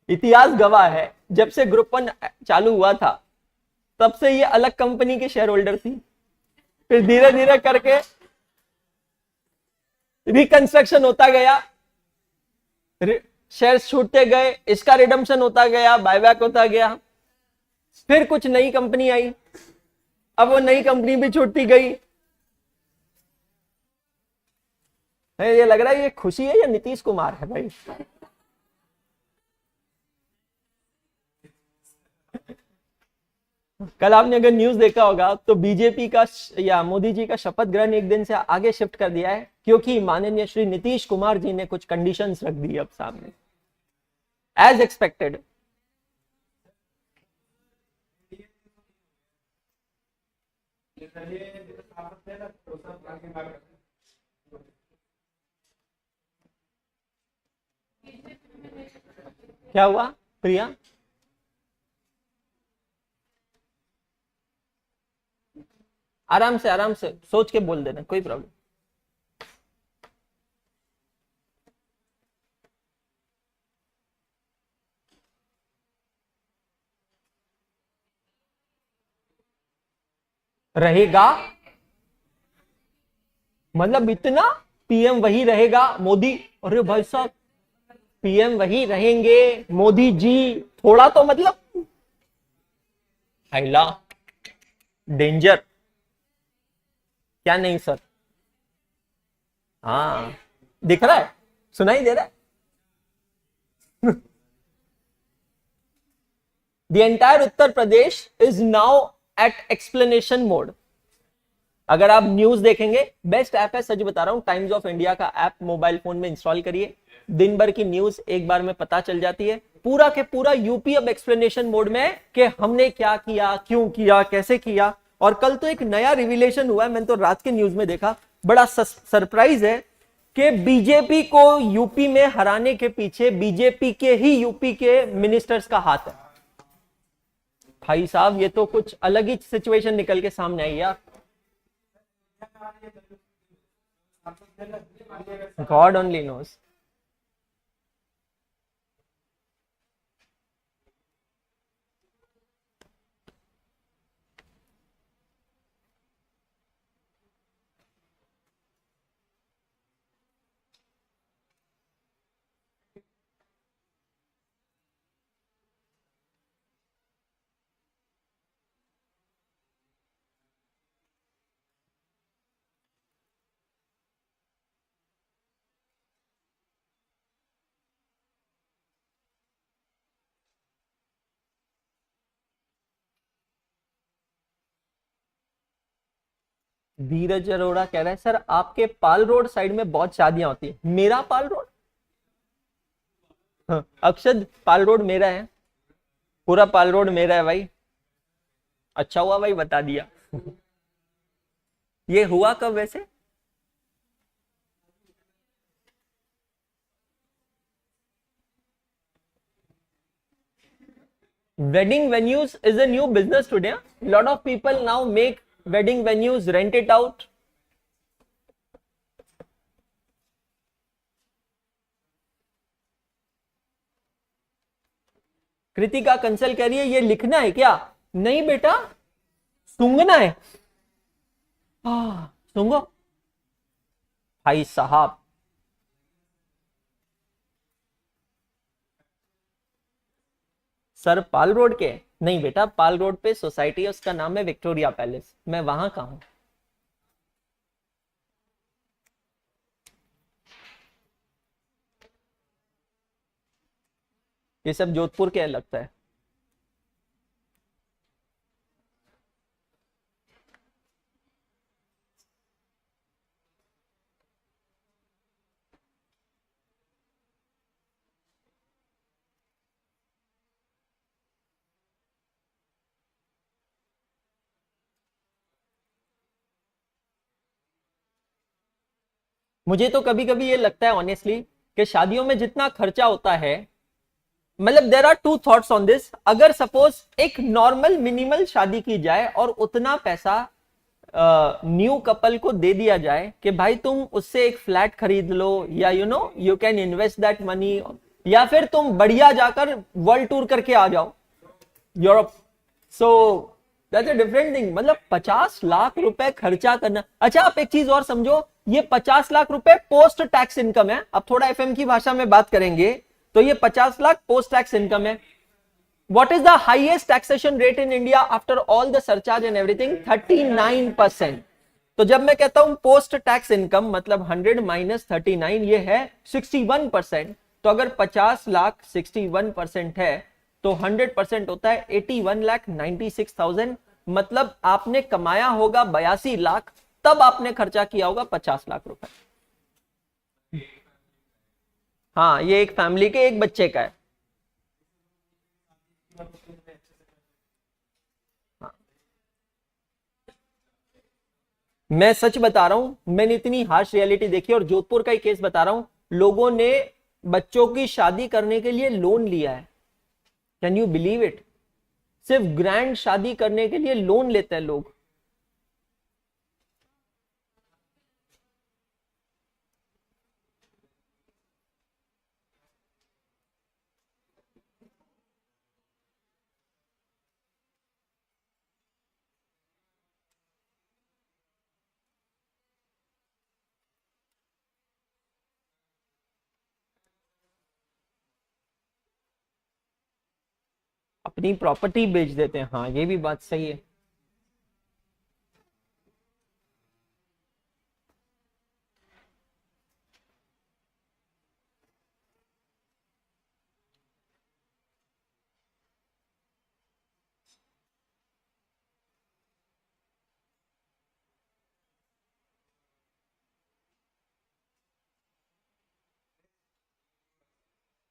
इतिहास गवाह है, जब से ग्रुप 1 चालू हुआ था तब से ये अलग कंपनी के शेयर होल्डर थी, फिर धीरे धीरे करके रिकंस्ट्रक्शन होता गया, शेयर्स छूटते गए, इसका रिडम्पशन होता गया, बायबैक होता गया, फिर कुछ नई कंपनी आई, अब वो नई कंपनी भी छूटती गई। ये लग रहा है ये खुशी है या नीतीश कुमार है भाई? कल आपने अगर न्यूज देखा होगा तो बीजेपी का या मोदी जी का शपथ ग्रहण एक दिन से आगे शिफ्ट कर दिया है, क्योंकि माननीय श्री नीतीश कुमार जी ने कुछ कंडीशंस रख दी अब सामने, एज एक्सपेक्टेड। क्या हुआ प्रिया? आराम से सोच के बोल देना, कोई प्रॉब्लम। रहेगा मतलब इतना? पीएम वही रहेगा मोदी? अरे भाई साहब, पीएम वही रहेंगे मोदी जी, थोड़ा तो मतलब हाइला डेंजर। क्या नहीं सर? हाँ दिख रहा है, सुनाई दे रहा है। The entire Uttar Pradesh is now at explanation mode. अगर आप न्यूज देखेंगे, बेस्ट ऐप है, सच बता रहा हूं, टाइम्स ऑफ इंडिया का ऐप मोबाइल फोन में इंस्टॉल करिए, दिन भर की न्यूज एक बार में पता चल जाती है। पूरा के पूरा यूपी अब एक्सप्लेनेशन मोड में है कि हमने क्या किया, क्यों किया, कैसे किया। और कल तो एक नया रिविलेशन हुआ है, मैंने तो रात के न्यूज में देखा, बड़ा सरप्राइज है कि बीजेपी को यूपी में हराने के पीछे बीजेपी के ही यूपी के मिनिस्टर्स का हाथ है। भाई साहब ये तो कुछ अलग ही सिचुएशन निकल के सामने आई यार। God only knows. Dheeraj Arora कह रहा है सर आपके पाल रोड साइड में बहुत शादियां होती है। मेरा पाल रोड? हाँ, अक्षद पाल रोड मेरा है, पूरा पाल रोड मेरा है भाई। अच्छा हुआ भाई बता दिया। ये हुआ कब वैसे? Wedding venues is a new business today. A lot of people now make wedding venues, rent it out. Kritika Kansal कह रही है ये लिखना है क्या? नहीं बेटा, सूंघना है। सूंघो भाई साहब। सर पाल रोड के? नहीं बेटा, पाल रोड पे सोसाइटी है, उसका नाम है विक्टोरिया पैलेस, मैं वहां का हूं। ये सब जोधपुर के लगता है। मुझे तो कभी कभी ये लगता है ऑनेस्टली कि शादियों में जितना खर्चा होता है, मतलब there are two thoughts on this. अगर सपोज एक नॉर्मल मिनिमल शादी की जाए और उतना पैसा न्यू कपल को दे दिया जाए कि भाई तुम उससे एक फ्लैट खरीद लो, या you can invest that money, या फिर तुम बढ़िया जाकर वर्ल्ड टूर करके आ जाओ Europe. So that's a different thing. मतलब 50 लाख रुपए खर्चा करना। अच्छा आप एक चीज और समझो, ये 50 लाख रुपए पोस्ट टैक्स इनकम है। अब थोड़ा एफएम की भाषा में बात करेंगे तो ये 50 लाख पोस्ट टैक्स इनकम है। What is the highest taxation rate in India after all the surcharge and everything? 39%। तो जब मैं कहता हूं पोस्ट टैक्स इनकम मतलब 100 माइनस 39, ये है 61%। तो अगर 50 लाख 61% है तो 100% होता है 81,96,000। मतलब आपने कमाया होगा 82 लाख, तब आपने खर्चा किया होगा 50 लाख रुपए। हाँ, ये एक फैमिली के एक बच्चे का है। हाँ। मैं सच बता रहा हूं, मैंने इतनी हार्श रियलिटी देखी, और जोधपुर का ही केस बता रहा हूं। लोगों ने बच्चों की शादी करने के लिए लोन लिया है। Can you believe it? सिर्फ ग्रैंड शादी करने के लिए लोन लेते हैं लोग। अपनी प्रॉपर्टी बेच देते हैं। हाँ, ये भी बात सही है।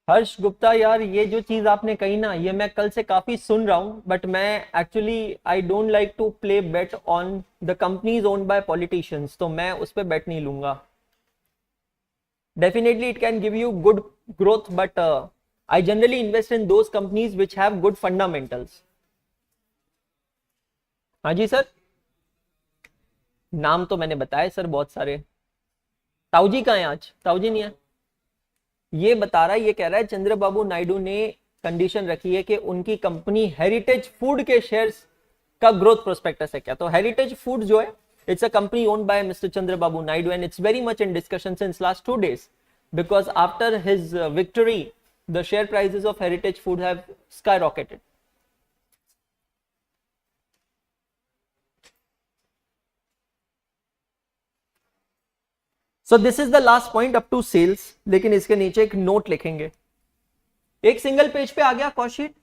हर्ष गुप्ता यार, ये जो चीज आपने कही ना, ये मैं कल से काफी सुन रहा हूं, बट मैं actually I don't like to play bet on the companies owned by politicians, तो मैं उस पर बेट नहीं लूंगा। Definitely it can give you good growth, but I generally invest in those companies which have good fundamentals. हाँ जी sir, नाम तो मैंने बताया सर बहुत सारे। ताऊजी कहाँ है? आज ताऊजी नहीं है। ये बता रहा है, ये कह रहा है चंद्रबाबू नायडू ने कंडीशन रखी है कि उनकी कंपनी हेरिटेज फूड के शेयर्स का ग्रोथ प्रोस्पेक्टस है क्या। तो हेरिटेज फूड जो है, it's a company owned by mister Chandrababu Naidu, and it's very much in discussion since last 2 days, because after his victory the share prices of heritage food have skyrocketed. So this is the last point up to sales, लेकिन इसके नीचे एक note लिखेंगे। एक single page पे आ गया cost sheet.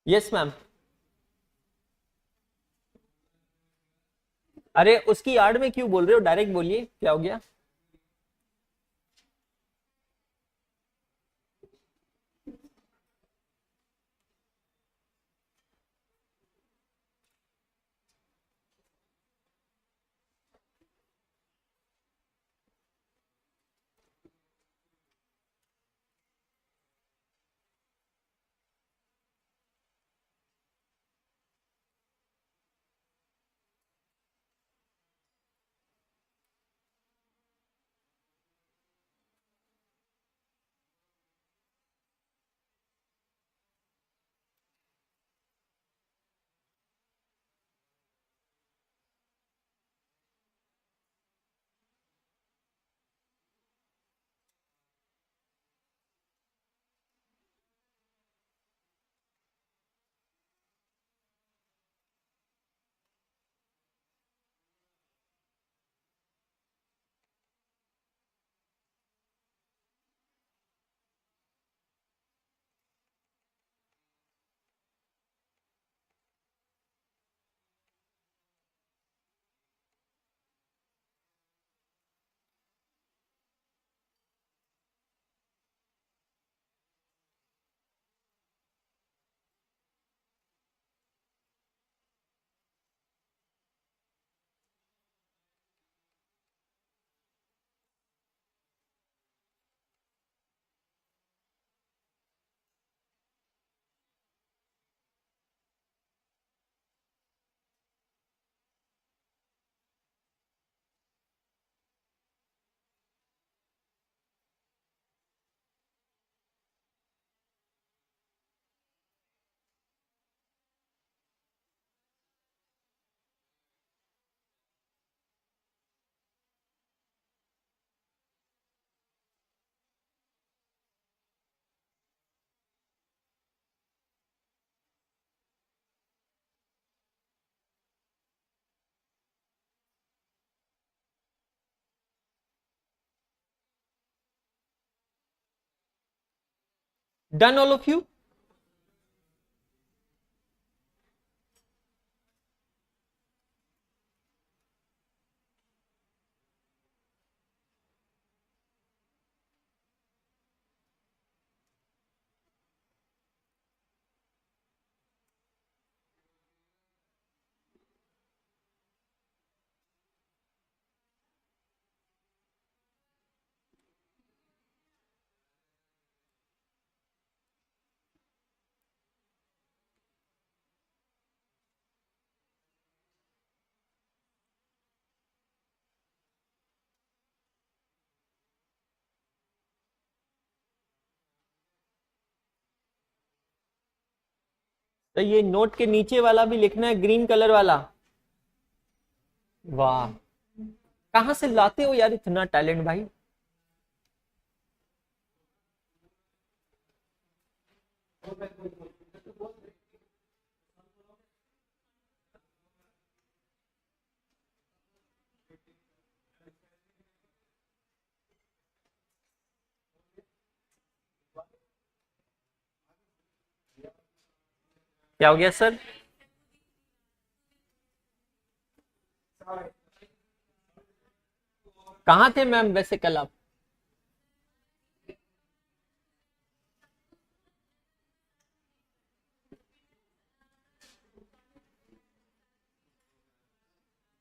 Yes ma'am. अरे उसकी आड़ में क्यों बोल रहे हो, डायरेक्ट बोलिए क्या हो गया। Done all of you. तो ये नोट के नीचे वाला भी लिखना है, ग्रीन कलर वाला। वाह, कहां से लाते हो यार इतना टैलेंट भाई। क्या हो गया सर। कहाँ थे मैम वैसे कल आप।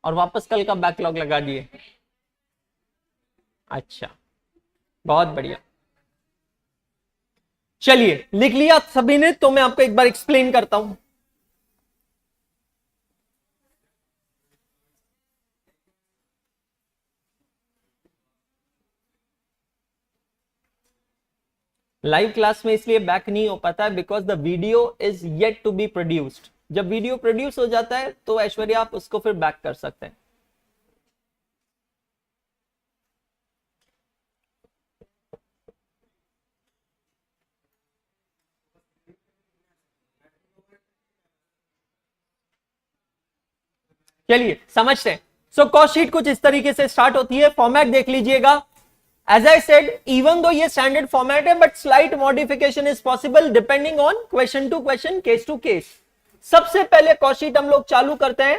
और वापस कल का बैकलॉग लगा दिए। अच्छा, बहुत बढ़िया। चलिए लिख लिया सभी ने, तो मैं आपको एक बार एक्सप्लेन करता हूं। लाइव क्लास में इसलिए बैक नहीं हो पाता है because the video is yet to be produced. जब वीडियो प्रोड्यूस हो जाता है तो ऐश्वर्या आप उसको फिर बैक कर सकते हैं। चलिए समझते हैं। सो कॉस्ट शीट कुछ इस तरीके से स्टार्ट होती है, फॉर्मेट देख लीजिएगा। As I said, even though ये standard format है, but slight modification is possible depending on question to question, case to case. सबसे पहले कॉस्ट शीट हम लोग चालू करते हैं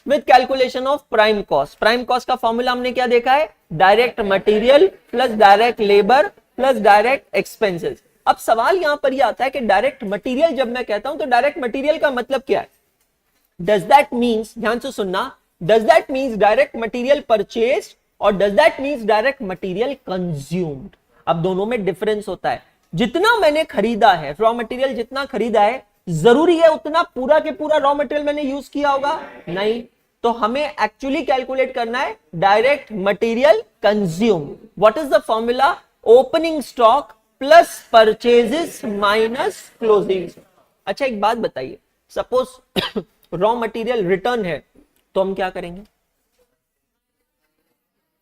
with calculation of prime cost. Prime cost का फॉर्मूला हमने क्या देखा है? Direct material plus direct labour plus direct expenses. अब सवाल यहां पर यह आता है कि डायरेक्ट मटेरियल जब मैं कहता हूं तो डायरेक्ट मटेरियल का मतलब क्या है? डज दैट मीन्स, ध्यान से सुनना, does that means direct material purchased और does that means direct material consumed? अब दोनों में डिफरेंस होता है. जितना मैंने खरीदा है, रॉ मटेरियल जितना खरीदा है, जरूरी है उतना पूरा के पूरा रॉ मटेरियल मैंने यूज किया होगा? नहीं. तो हमें एक्चुअली कैलकुलेट करना है direct material consume. What is the formula? Opening stock plus purchases minus closing. अच्छा एक बात बताइए, सपोज रॉ मटेरियल रिटर्न है तो हम क्या करेंगे?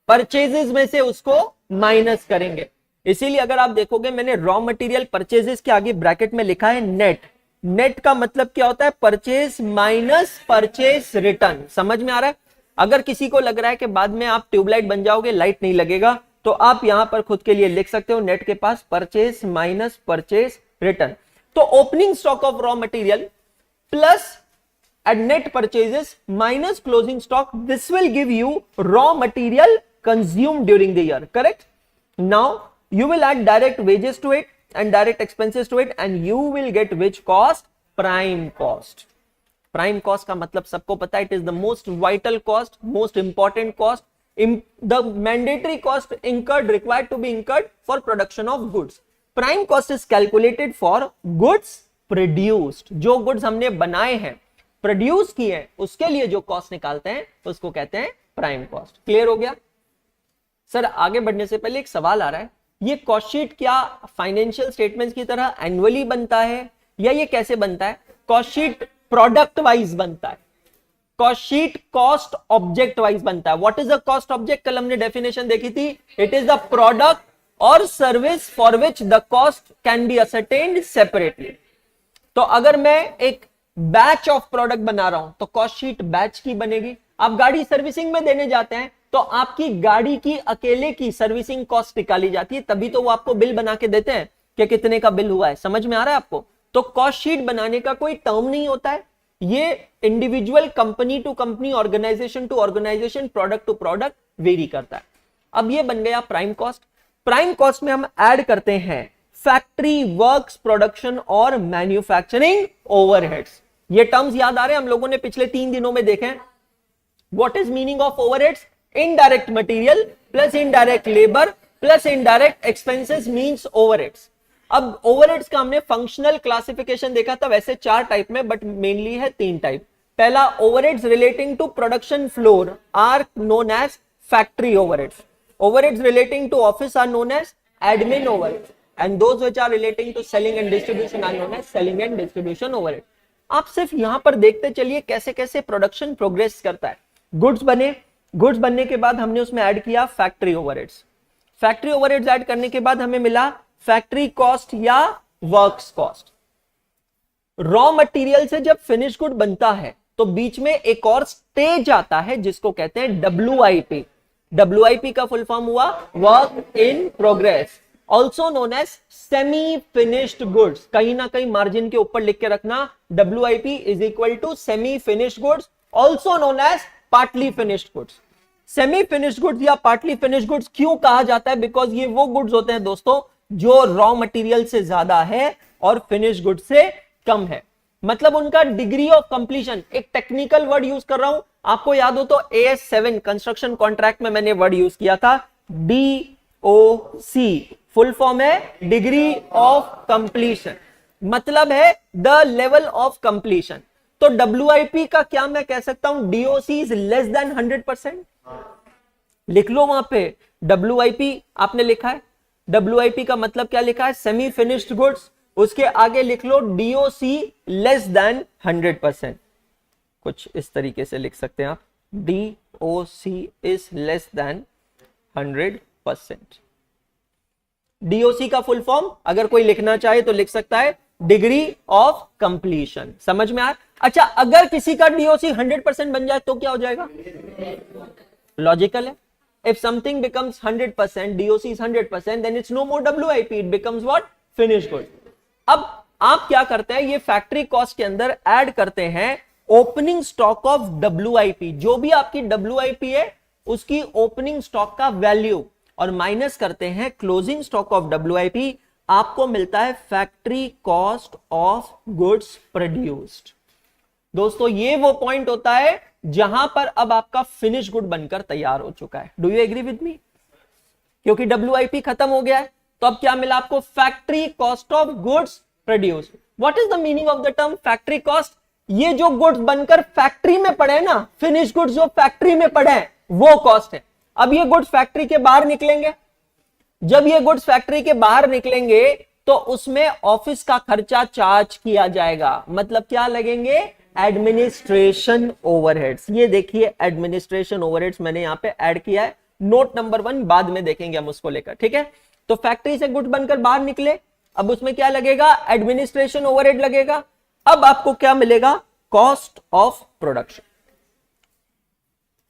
परचेजेस में से उसको माइनस करेंगे. इसीलिए अगर आप देखोगे मैंने रॉ मटेरियल परचेजेस के आगे ब्रैकेट में लिखा है नेट. नेट का मतलब क्या होता है? Purchase minus purchase return. समझ में आ रहा है? अगर किसी को लग रहा है कि बाद में आप ट्यूबलाइट बन जाओगे, लाइट नहीं लगेगा, तो आप यहां पर खुद के लिए लिख सकते हो नेट के पास परचेज माइनस परचेज रिटर्न. तो opening stock of raw material plus at net purchases minus closing stock, this will give you raw material consumed during the year. Correct? Now you will add direct wages to it and direct expenses to it and you will get which cost? Prime cost. Prime cost का मतलब सबको पता है, it is the most vital cost, most important cost, the mandatory cost incurred, required to be incurred for production of goods. Prime cost is calculated for goods produced. जो goods हमने बनाए हैं, produce किए हैं, उसके लिए जो कॉस्ट निकालते हैं उसको कहते हैं प्राइम कॉस्ट. क्लियर हो गया? सर आगे बढ़ने से पहले एक सवाल आ रहा है, ये कॉस्ट शीट क्या फाइनेंशियल स्टेटमेंट्स की तरह एनुअली बनता है या ये कैसे बनता है? कॉस्ट शीट प्रोडक्ट वाइज बनता है, cost sheet cost object wise बनता है. What is a cost object? कल हमने डेफिनेशन देखी थी, इट इज द प्रोडक्ट और service for which the cost can be ascertained separately. तो अगर मैं एक बैच ऑफ प्रोडक्ट बना रहा हूं तो कॉस्ट शीट बैच की बनेगी. आप गाड़ी सर्विसिंग में देने जाते हैं तो आपकी गाड़ी की अकेले की सर्विसिंग कॉस्ट निकाली जाती है, तभी तो वो आपको बिल बना के देते हैं कि कितने का बिल हुआ है. समझ में आ रहा है आपको? तो कॉस्ट शीट बनाने का कोई टर्म नहीं होता है, ये individual company to company, organisation to organisation, product to product vary करता है. अब ये बन गया प्राइम कॉस्ट. प्राइम कॉस्ट में हम ऐड करते हैं फैक्ट्री वर्क्स प्रोडक्शन और मैन्युफैक्चरिंग ओवरहेड्स. ये टर्म्स याद आ रहे हैं? हम लोगों ने पिछले 3 दिनों में देखे. What is meaning of overheads? Indirect material plus indirect labour plus indirect expenses means overheads. अब ओवरहेड्स का हमने फंक्शनल क्लासिफिकेशन देखा था, वैसे 4 टाइप में, बट मेनली है 3 टाइप. पहला, overheads relating to production floor are known as factory overheads. Overheads relating to office are known as admin overheads and those which are relating to selling and distribution are known as selling and distribution overhead. आप सिर्फ यहां पर देखते चलिए कैसे कैसे production progress करता है. गुड्स बने, गुड्स बनने के बाद हमने उसमें ऐड किया factory overheads. Factory overheads add करने के बाद हमें मिला फैक्ट्री कॉस्ट या वर्क्स कॉस्ट. रॉ मटेरियल से जब फिनिश गुड बनता है तो बीच में एक और स्टेज आता है जिसको कहते हैं WIP. WIP का फुल फॉर्म हुआ work in progress, also known as semi finished goods. कहीं ना कहीं मार्जिन के ऊपर लिख के रखना, WIP is equal to semi finished goods, also known as partly finished goods. Semi finished goods या पार्टली फिनिश्ड गुड्स क्यों कहा जाता है? बिकॉज ये वो गुड्स होते हैं दोस्तों जो रॉ मटेरियल से ज्यादा है और फिनिश गुड्स से कम है. मतलब उनका डिग्री ऑफ कंप्लीशन, एक टेक्निकल वर्ड यूज कर रहा हूं, आपको याद हो तो AS7 कंस्ट्रक्शन कॉन्ट्रैक्ट में मैंने वर्ड यूज किया था DOC. फुल फॉर्म है डिग्री ऑफ कंप्लीशन, मतलब है द लेवल ऑफ कंप्लीशन. तो WIP का क्या मैं कह सकता हूं? DOC is less than 100%. लिख लो वहां पे WIP आपने लिखा है, WIP का मतलब क्या लिखा है? Semi finished goods. उसके आगे लिख लो DOC लेस देन 100%. कुछ इस तरीके से लिख सकते हैं आप, DOC is less than 100%. DOC का फुल फॉर्म अगर कोई लिखना चाहे तो लिख सकता है डिग्री ऑफ कंप्लीशन. समझ में आया? अच्छा, अगर किसी का DOC 100% बन जाए तो क्या हो जाएगा? लॉजिकल है. If something becomes 100%, DOC is 100%, then it's no more WIP. It becomes what? Finished good. अब आप क्या करते हैं, ये फैक्ट्री कॉस्ट के अंदर ऐड करते हैं ओपनिंग स्टॉक ऑफ WIP. जो भी आपकी WIP है उसकी ओपनिंग स्टॉक का वैल्यू और माइनस करते हैं क्लोजिंग स्टॉक ऑफ WIP. आपको मिलता है factory cost of goods produced. दोस्तों ये वो पॉइंट होता है जहां पर अब आपका फिनिश गुड बनकर तैयार हो चुका है. Do you agree with me? क्योंकि WIP खत्म हो गया है, तो अब क्या मिला आपको? Factory cost of goods produce. What is the meaning of the term factory cost? ये जो गुड्स बनकर फैक्ट्री में पड़े ना, फिनिश गुड्स जो फैक्ट्री में पड़े हैं, वो कॉस्ट है. अब ये गुड्स फैक्ट्री के बाहर निकलेंगे. जब ये गुड्स फैक्ट्री के बाहर निकलेंगे तो उसमें ऑफिस का खर्चा चार्ज किया जाएगा. मतलब क्या लगेंगे? Administration overheads. ये देखिए एडमिनिस्ट्रेशन ओवरहेड्स मैंने यहां पे ऐड किया है. नोट नंबर 1 बाद में देखेंगे हम उसको लेकर. ठीक है, तो फैक्ट्री से गुड्स बनकर बाहर निकले, अब उसमें क्या लगेगा? एडमिनिस्ट्रेशन ओवरहेड लगेगा. अब आपको क्या मिलेगा? Cost of production.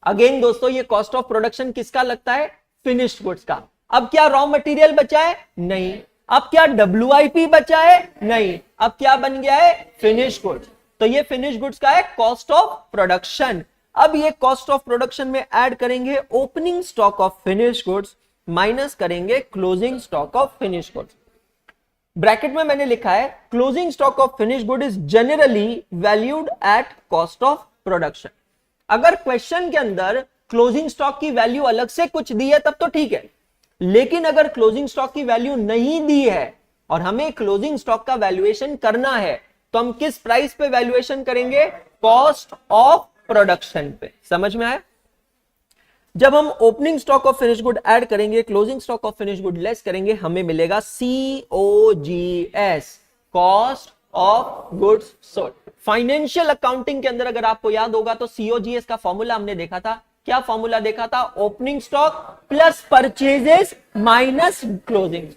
अगेन दोस्तों ये कॉस्ट ऑफ प्रोडक्शन किसका लगता है? फिनिश्ड गुड्स का. अब क्या रॉ मटेरियल बचा है? नहीं. अब क्या WIP बचा है? नहीं. अब क्या बन गया है? Finished goods. तो ये फिनिश गुड्स का है कॉस्ट ऑफ प्रोडक्शन. अब ये कॉस्ट ऑफ प्रोडक्शन में ऐड करेंगे opening stock of finish goods minus करेंगे closing stock of finish goods. Bracket में मैंने लिखा है closing stock of finish good is generally valued at cost of production. अगर क्वेश्चन के अंदर क्लोजिंग स्टॉक की वैल्यू अलग से कुछ दी है तब तो ठीक है, लेकिन अगर क्लोजिंग स्टॉक की वैल्यू नहीं दी है और हमें क्लोजिंग स्टॉक का वैल्यूएशन करना है तो हम किस प्राइस पे वैल्यूएशन करेंगे? कॉस्ट ऑफ प्रोडक्शन पे. समझ में आया? जब हम opening stock of finish good add करेंगे, closing stock of finish good less करेंगे, हमें मिलेगा COGS, cost of goods sold. Financial accounting के अंदर अगर आपको याद होगा तो COGS का फॉर्मूला हमने देखा था. क्या फॉर्मूला देखा था? Opening stock plus purchases minus closing.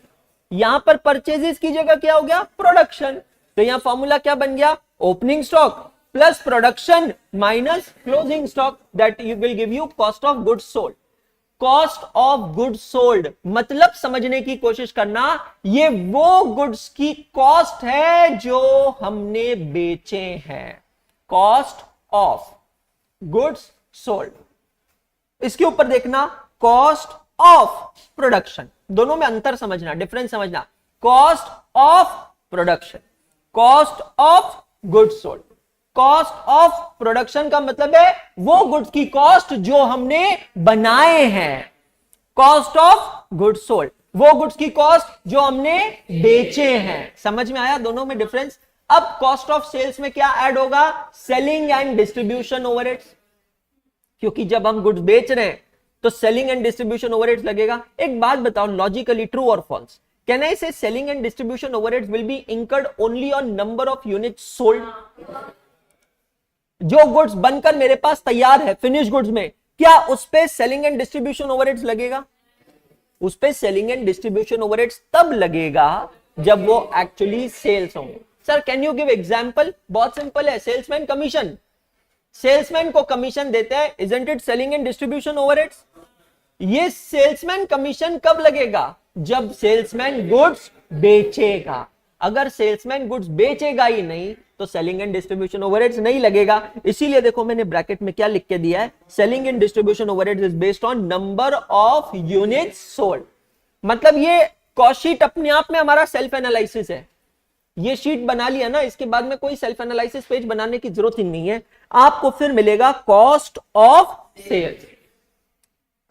यहां पर परचेजेस की जगह क्या हो गया? प्रोडक्शन. तो यहां फॉर्मूला क्या बन गया? Opening stock plus production minus closing stock. That you will give you cost of goods sold. Cost of goods sold मतलब समझने की कोशिश करना, ये वो गुड्स की कॉस्ट है जो हमने बेचे हैं. Cost of goods sold. इसके ऊपर देखना कॉस्ट ऑफ प्रोडक्शन. दोनों में अंतर समझना, डिफरेंस समझना. Cost of production, cost of goods sold. Cost of production का मतलब है वो गुड्स की कॉस्ट जो हमने बनाए हैं. कॉस्ट ऑफ गुड्स सोल्ड वो गुड्स की कॉस्ट जो हमने बेचे हैं. समझ में आया दोनों में डिफरेंस? अब कॉस्ट ऑफ सेल्स में क्या ऐड होगा? Selling and distribution overheads. क्योंकि जब हम गुड्स बेच रहे हैं तो सेलिंग एंड डिस्ट्रीब्यूशन ओवरहेड्स लगेगा. एक बात बताओ, लॉजिकली ट्रू और फॉल्स? कैन आई से selling and distribution overheads will be incurred only on number of units sold? जो गुड्स बनकर मेरे पास तैयार है फिनिश गुड्स में, क्या उस पे सेलिंग एंड डिस्ट्रीब्यूशन ओवरहेड्स लगेगा? उस पे सेलिंग एंड डिस्ट्रीब्यूशन ओवरहेड्स तब लगेगा जब वो एक्चुअली सेल्स होंगे. Sir can you give example? बहुत सिंपल है. सेल्समैन कमीशन, सेल्समैन को कमीशन देते हैं, isn't it selling and distribution overheads? ये सेल्समैन कमीशन कब लगेगा? जब सेल्समैन गुड्स बेचेगा. अगर सेल्समैन गुड्स बेचेगा ही नहीं तो सेलिंग एंड डिस्ट्रीब्यूशन ओवरहेड्स नहीं लगेगा. इसीलिए देखो मैंने ब्रैकेट में क्या लिख के दिया है? Selling and distribution overheads is based on number of units sold. मतलब ये कॉस्ट शीट अपने आप में हमारा सेल्फ एनालिसिस है. ये शीट बना लिया ना, इसके बाद में कोई सेल्फ एनालिसिस पेज बनाने की जरूरत ही नहीं है. आपको फिर मिलेगा cost of sales.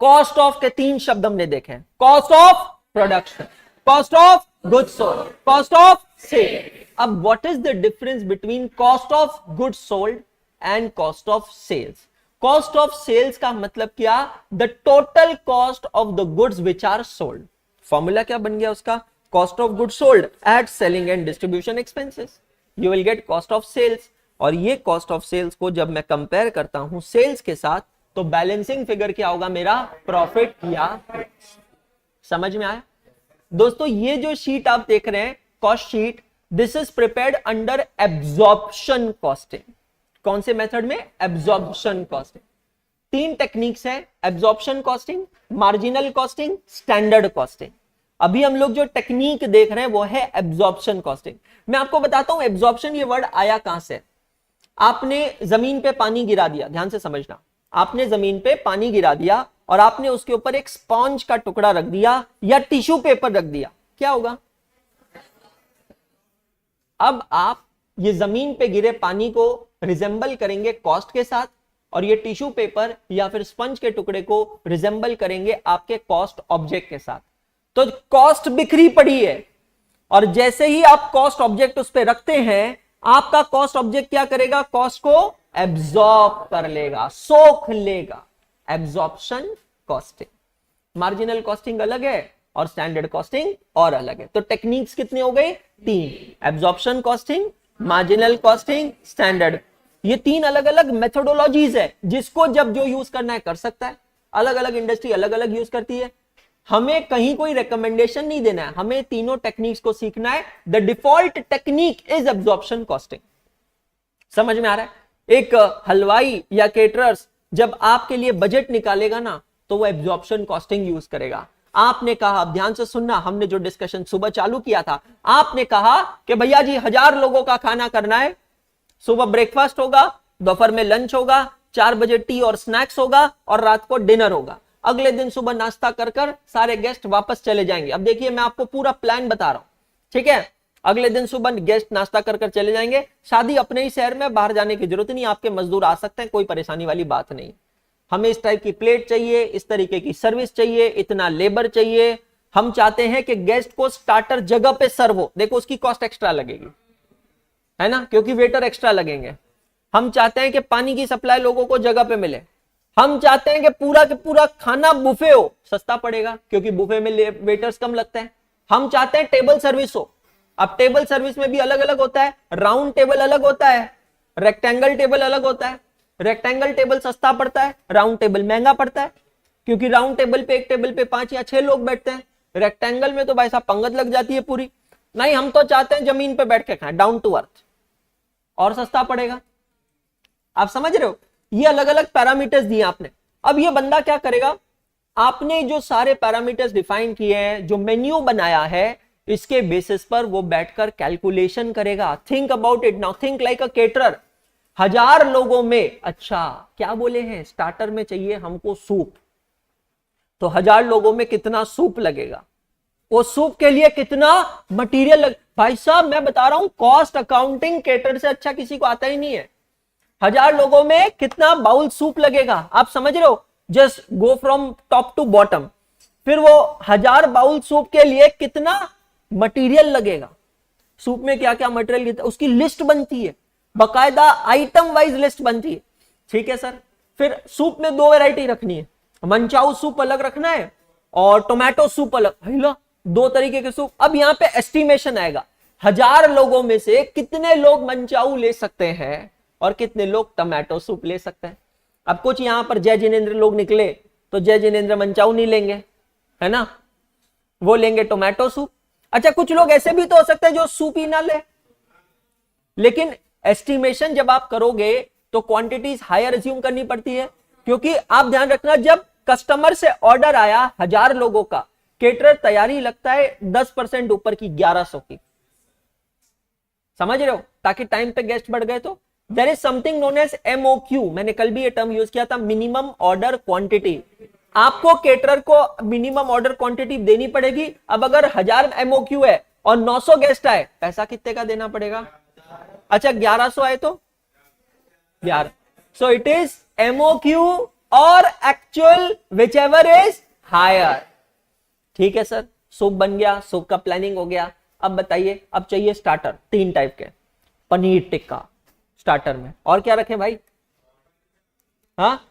Cost of के 3 शब्द हमने देखे हैं. Cost of production, cost of goods sold, cost of sale. अब what is the difference between cost of goods sold and cost of sales? Cost of sales का मतलब क्या? The total cost of the goods which are sold. Formula क्या बन गया उसका? Cost of goods sold at selling and distribution expenses. You will get cost of sales. और ये cost of sales को जब मैं कंपेयर करता हूं सेल्स के साथ तो बैलेंसिंग फिगर क्या होगा मेरा? प्रॉफिट या. समझ में आया दोस्तों? ये जो शीट आप देख रहे हैं cost sheet, this is prepared under absorption costing. कौन से मेथड में? Absorption costing. तीन टेक्निक्स है, absorption costing, marginal costing, standard costing. अभी हम लोग जो टेक्निक देख रहे हैं वो है एब्जॉर्प्शन कॉस्टिंग। मैं आपको बताता हूं एब्जॉर्प्शन ये वर्ड आया कहां से। आपने जमीन पे पानी गिरा दिया, ध्यान से समझना, आपने जमीन पे पानी गिरा दिया और आपने उसके ऊपर एक स्पॉन्ज का टुकड़ा रख दिया या टिश्यू पेपर रख दिया, क्या होगा? अब आप ये जमीन पे गिरे पानी को रिजेंबल करेंगे कॉस्ट के साथ और ये टिश्यू पेपर या फिर स्पंज के टुकड़े को रिजेंबल करेंगे आपके कॉस्ट ऑब्जेक्ट के साथ। तो कॉस्ट बिखरी पड़ी है और जैसे ही आप कॉस्ट ऑब्जेक्ट उस पर रखते हैं, आपका कॉस्ट ऑब्जेक्ट क्या करेगा? कॉस्ट को एब्जॉर्ब कर लेगा, सोख लेगा। Absorption costing. मार्जिनल कॉस्टिंग अलग है और स्टैंडर्ड कॉस्टिंग और अलग है। तो टेक्निक्स कितने हो गए? तीन, absorption costing, marginal costing, standard. ये तीन अलग अलग मेथोडोलॉजीज है, जिसको जब जो यूज करना है कर सकता है। अलग अलग इंडस्ट्री अलग अलग यूज करती है। हमें कहीं कोई रिकमेंडेशन नहीं देना है, हमें तीनों टेक्निक्स को सीखना है। The default technique is absorption costing. समझ में आ रहा है? एक हलवाई या केटरर्स जब आपके लिए बजट निकालेगा ना, तो वो एब्जॉर्प्शन कॉस्टिंग यूज करेगा। आपने कहा, ध्यान से सुनना, हमने जो डिस्कशन सुबह चालू किया था, आपने कहा कि भैया जी 1000 लोगों का खाना करना है, सुबह ब्रेकफास्ट होगा, दोपहर में लंच होगा, 4 बजे टी और स्नैक्स होगा और रात को डिनर होगा। अगले दिन सुबह नाश्ता कर कर सारे गेस्ट वापस चले जाएंगे। अब देखिए मैं आपको पूरा प्लान बता रहा हूं, ठीक है? अगले दिन सुबह गेस्ट नाश्ता कर कर चले जाएंगे। शादी अपने ही शहर में, बाहर जाने की जरूरत नहीं, आपके मजदूर आ सकते हैं, कोई परेशानी वाली बात नहीं। हमें इस टाइप की प्लेट चाहिए, इस तरीके की सर्विस चाहिए, इतना लेबर चाहिए। हम चाहते हैं कि गेस्ट को स्टार्टर जगह पे सर्व हो। देखो उसकी कॉस्ट एक्स्ट्रा लगेगी, है ना, क्योंकि वेटर एक्स्ट्रा लगेंगे। हम चाहते हैं कि पानी की सप्लाई लोगों को जगह पे मिले। हम चाहते हैं कि पूरा खाना बुफे हो, सस्ता पड़ेगा क्योंकि बुफे में वेटर्स कम लगते हैं। हम चाहते हैं टेबल सर्विस हो। अब टेबल सर्विस में भी अलग अलग होता है, राउंड टेबल अलग होता है, रेक्टेंगल टेबल अलग होता है। रेक्टेंगल टेबल सस्ता पड़ता है, राउंड टेबल महंगा पड़ता है, क्योंकि राउंड टेबल पे एक टेबल पे 5 या 6 लोग बैठते हैं। रेक्टेंगल में तो भाई साहब पंगत लग जाती है पूरी। नहीं, हम तो चाहते हैं जमीन पे बैठ के खाएं, डाउन टू अर्थ, और सस्ता पड़ेगा। आप समझ रहे हो? ये अलग अलग पैरामीटर्स दिए आपने। अब ये बंदा क्या करेगा? आपने जो सारे पैरामीटर्स डिफाइन किए हैं, जो मेन्यू बनाया है, इसके बेसिस पर वो बैठकर कैलकुलेशन करेगा। Think about it now, think like a caterer. 1000 लोगों में, अच्छा क्या बोले हैं, स्टार्टर में चाहिए हमको सूप, तो 1000 लोगों में कितना सूप लगेगा? वो सूप के लिए कितना मटेरियल भाई साहब मैं बता रहा हूं, कॉस्ट अकाउंटिंग केटर से अच्छा किसी को आता ही नहीं है। 1000 लोगों में कितना बाउल सूप लगेगा, आप समझ रहे हो? Just go from top to bottom. फिर वो 1000 बाउल सूप के लिए कितना मटेरियल लगेगा, सूप में क्या क्या मटेरियल, उसकी लिस्ट बनती है, बकायदा आइटम वाइज लिस्ट बनती है। ठीक है सर। फिर सूप में 2 वैरायटी रखनी है, मंचाऊ सूप अलग रखना है और टोमेटो सूप अलग। हिला 2 तरीके के सूप। अब यहां पे एस्टिमेशन आएगा, 1000 लोगों में से कितने लोग मंचाऊ ले सकते हैं और कितने लोग टोमेटो सूप ले सकते हैं। अब कुछ यहां पर जय जिनेंद्र लोग निकले तो जय जिनेंद्र मंचाऊ नहीं लेंगे, है ना, वो लेंगे टोमेटो सूप। अच्छा, कुछ लोग ऐसे भी तो हो सकते हैं जो सूप ही ना ले। लेकिन एस्टिमेशन जब आप करोगे तो क्वांटिटीज हायर अज्यूम करनी पड़ती है, क्योंकि आप ध्यान रखना, जब कस्टमर से ऑर्डर आया 1000 लोगों का, केटरर तैयारी लगता है 10% ऊपर की 1100 की। समझ रहे हो? ताकि टाइम पे गेस्ट बढ़ गए तो। There is something known as MOQ, मैंने कल भी ये टर्म यूज किया था, मिनिमम ऑर्डर क्वांटिटी। आपको केटरर को मिनिमम ऑर्डर क्वांटिटी देनी पड़ेगी। अब अगर 1000 MOQ है और 900 गेस्ट आए, पैसा कितने का देना पड़ेगा? अच्छा 1100 आए तो 11। सो इट इज MOQ और actual whichever is higher. ठीक है सर, सूप बन गया, सूप का प्लानिंग हो गया। अब बताइए, अब चाहिए स्टार्टर, 3 टाइप के। पनीर टिक्का स्टार्टर में, और क्या रखें भाई? हाँ,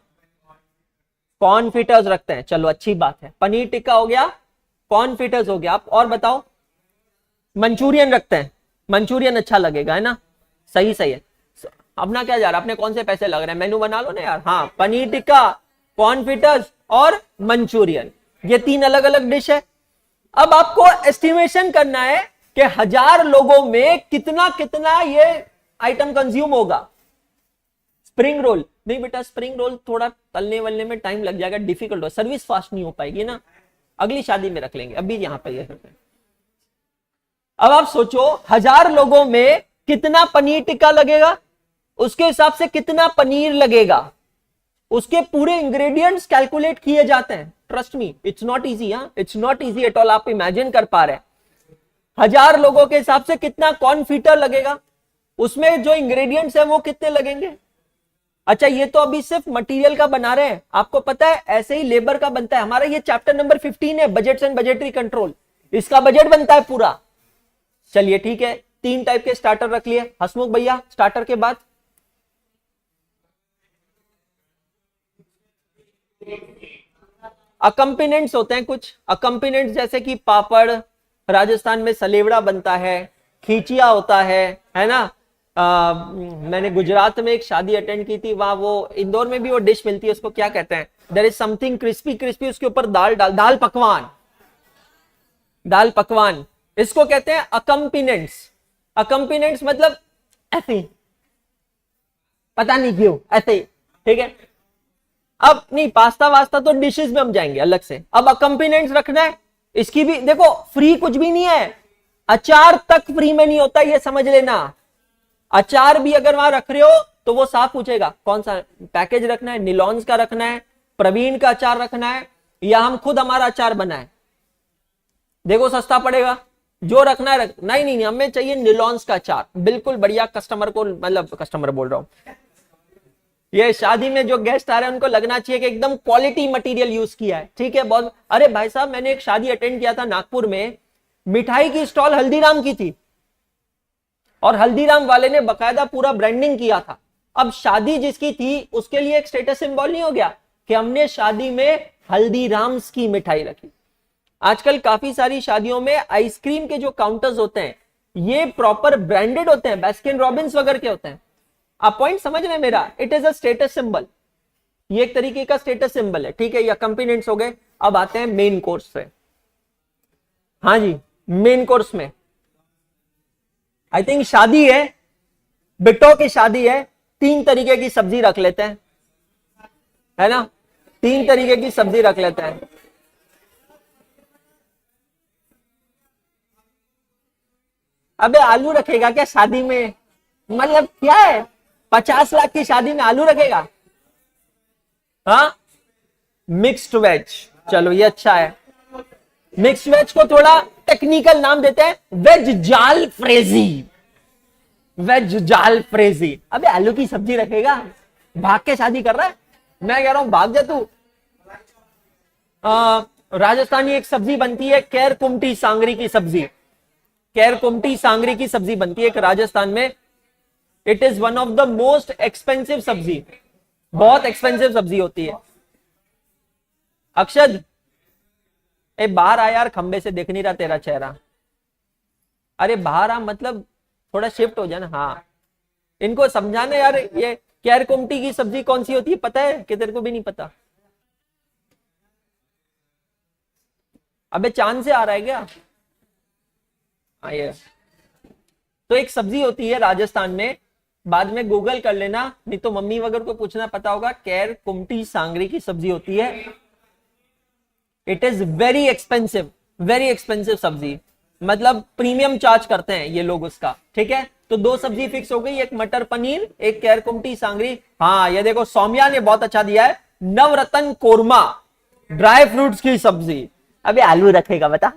कॉर्नफिटर्स रखते हैं, चलो अच्छी बात है। पनीर टिक्का हो गया, कॉर्नफिटर्स हो गया। आप और बताओ? मंचूरियन रखते हैं, मंचूरियन अच्छा लगेगा, है ना? सही है। अपना क्या जा रहा है, अपने कौन से पैसे लग रहे हैं, मेनू बना लो ना यार। हाँ, पनीर टिक्का, कॉर्नफिटर्स और मंचूरियन, ये 3 अलग अलग डिश है। अब आपको एस्टिमेशन करना है कि 1000 लोगों में कितना कितना ये आइटम कंज्यूम होगा। स्प्रिंग रोल नहीं बेटा स्प्रिंग रोल थोड़ा तलने वलने में टाइम लग जाएगा, डिफिकल्ट हो, सर्विस फास्ट नहीं हो पाएगी ना, अगली शादी में रख लेंगे, अभी यहाँ पे ये करते हैं। अब आप सोचो 1000 लोगों में कितना पनीर टिक्का लगेगा, उसके हिसाब से कितना पनीर लगेगा, उसके पूरे इंग्रेडिएंट्स कैलकुलेट किए जाते हैं। Trust me it's not easy, it's not easy at all. आप इमेजिन कर पा रहे हैं 1000 लोगों के हिसाब से कितना कॉर्नफीटर लगेगा, उसमें जो इंग्रेडिएंट्स है वो कितने लगेंगे। अच्छा ये तो अभी सिर्फ मटेरियल का बना रहे हैं, आपको पता है ऐसे ही लेबर का बनता है। हमारा ये चैप्टर नंबर 15 है, बजट्स एंड बजटरी कंट्रोल, इसका बजट बनता है पूरा। चलिए ठीक है, 3 टाइप के स्टार्टर रख लिए। हसमुख भैया स्टार्टर के बाद अकम्पिनेंट्स होते हैं कुछ, अकम्पिनेंट्स जैसे कि पापड़, राजस्थान में सलेवड़ा बनता है, खींचिया होता है ना। मैंने गुजरात में एक शादी अटेंड की थी, वहां वो इंदौर में भी वो डिश मिलती है, उसको क्या कहते हैं, there is something crispy crispy, उसके ऊपर दाल पकवान, दाल पकवान, इसको कहते हैं अकम्पिनेंट्स। अकम्पिनेंट्स मतलब ऐसे ही, पता नहीं क्यों ऐसे ही, ठीक है। अब नहीं पास्ता वास्ता तो डिशेस में हम जाएंगे अलग से, अब अकम्पिनेंट्स रखना है। इसकी भी देखो फ्री कुछ भी नहीं है, अचार तक फ्री में नहीं होता, ये समझ लेना। अचार भी अगर वहां रख रहे हो तो वो साफ पूछेगा कौन सा पैकेज रखना है, निलॉन्स का रखना है, प्रवीण का अचार रखना है, या हम खुद हमारा अचार बनाए। देखो सस्ता पड़ेगा, जो रखना है नहीं नहीं हमें चाहिए निलॉन्स का अचार, बिल्कुल बढ़िया। कस्टमर को, मतलब कस्टमर बोल रहा हूं, ये शादी में जो गेस्ट आ रहे हैं उनको लगना चाहिए कि एकदम क्वालिटी मटेरियल यूज किया है, ठीक है। बहुत, अरे भाई साहब मैंने एक शादी अटेंड किया था नागपुर में, मिठाई की स्टॉल हल्दीराम की थी और हल्दीराम वाले ने बकायदा पूरा ब्रांडिंग किया था। अब शादी जिसकी थी उसके लिए एक स्टेटस सिंबल नहीं हो गया कि हमने शादी में हल्दीराम्स की मिठाई रखी। आजकल काफी सारी शादियों में आइसक्रीम के जो काउंटर्स होते हैं ये प्रॉपर ब्रांडेड होते हैं, बास्किन रॉबिन्स वगैरह के होते हैं। आप पॉइंट समझ रहे हैं मेरा, it is a status symbol, ये एक तरीके का स्टेटस सिंबल है, ठीक है। ये अकम्पिनेंट्स हो गए। अब आते हैं मेन कोर्स पे। हाँ जी, मेन कोर्स में आई थिंक शादी है, बिट्टो की शादी है, 3 तरीके की सब्जी रख लेते हैं, है ना, 3 तरीके की सब्जी रख लेते हैं। अबे आलू रखेगा क्या शादी में, मतलब क्या है, 50 लाख की शादी में आलू रखेगा। हाँ मिक्स्ड वेज, चलो ये अच्छा है। मिक्स्ड वेज को थोड़ा टेक्निकल नाम देते हैं वेज जाल फ्रेजी, वेज जाल फ्रेजी। अबे आलू की सब्जी रखेगा, भाग के शादी कर रहा है, मैं कह रहा हूं भाग जा तू। राजस्थानी एक सब्जी बनती है कैर कुमटी सांगरी की सब्जी, कैर कुमटी सांगरी की सब्जी बनती है एक राजस्थान में। It is one of the most expensive सब्जी, बहुत एक्सपेंसिव सब्जी होती है। अक्षद ए बाहर आ यार, खंबे से दिख नहीं रहा तेरा चेहरा, अरे बाहर आ, मतलब थोड़ा शिफ्ट हो जाना। हाँ इनको समझाना यार, ये कैर कुमटी की सब्जी कौन सी होती है पता है कि तेरे को भी नहीं पता। अबे चांद से आ रहा है क्या। हाँ ये तो एक सब्जी होती है राजस्थान में, बाद में गूगल कर लेना, नहीं तो मम्मी वगैरह को पूछना, पता होगा। कैर कुमटी सांगरी की सब्जी होती है, इट इज वेरी एक्सपेंसिव सब्जी, मतलब प्रीमियम चार्ज करते हैं ये लोग उसका, ठीक है। तो 2 सब्जी फिक्स हो गई, एक मटर पनीर, एक कैर कुमटी सांगरी। हाँ ये देखो सौम्या ने बहुत अच्छा दिया है, नवरत्न कोरमा, ड्राई फ्रूट्स की सब्जी। अबे आलू रखेगा बता,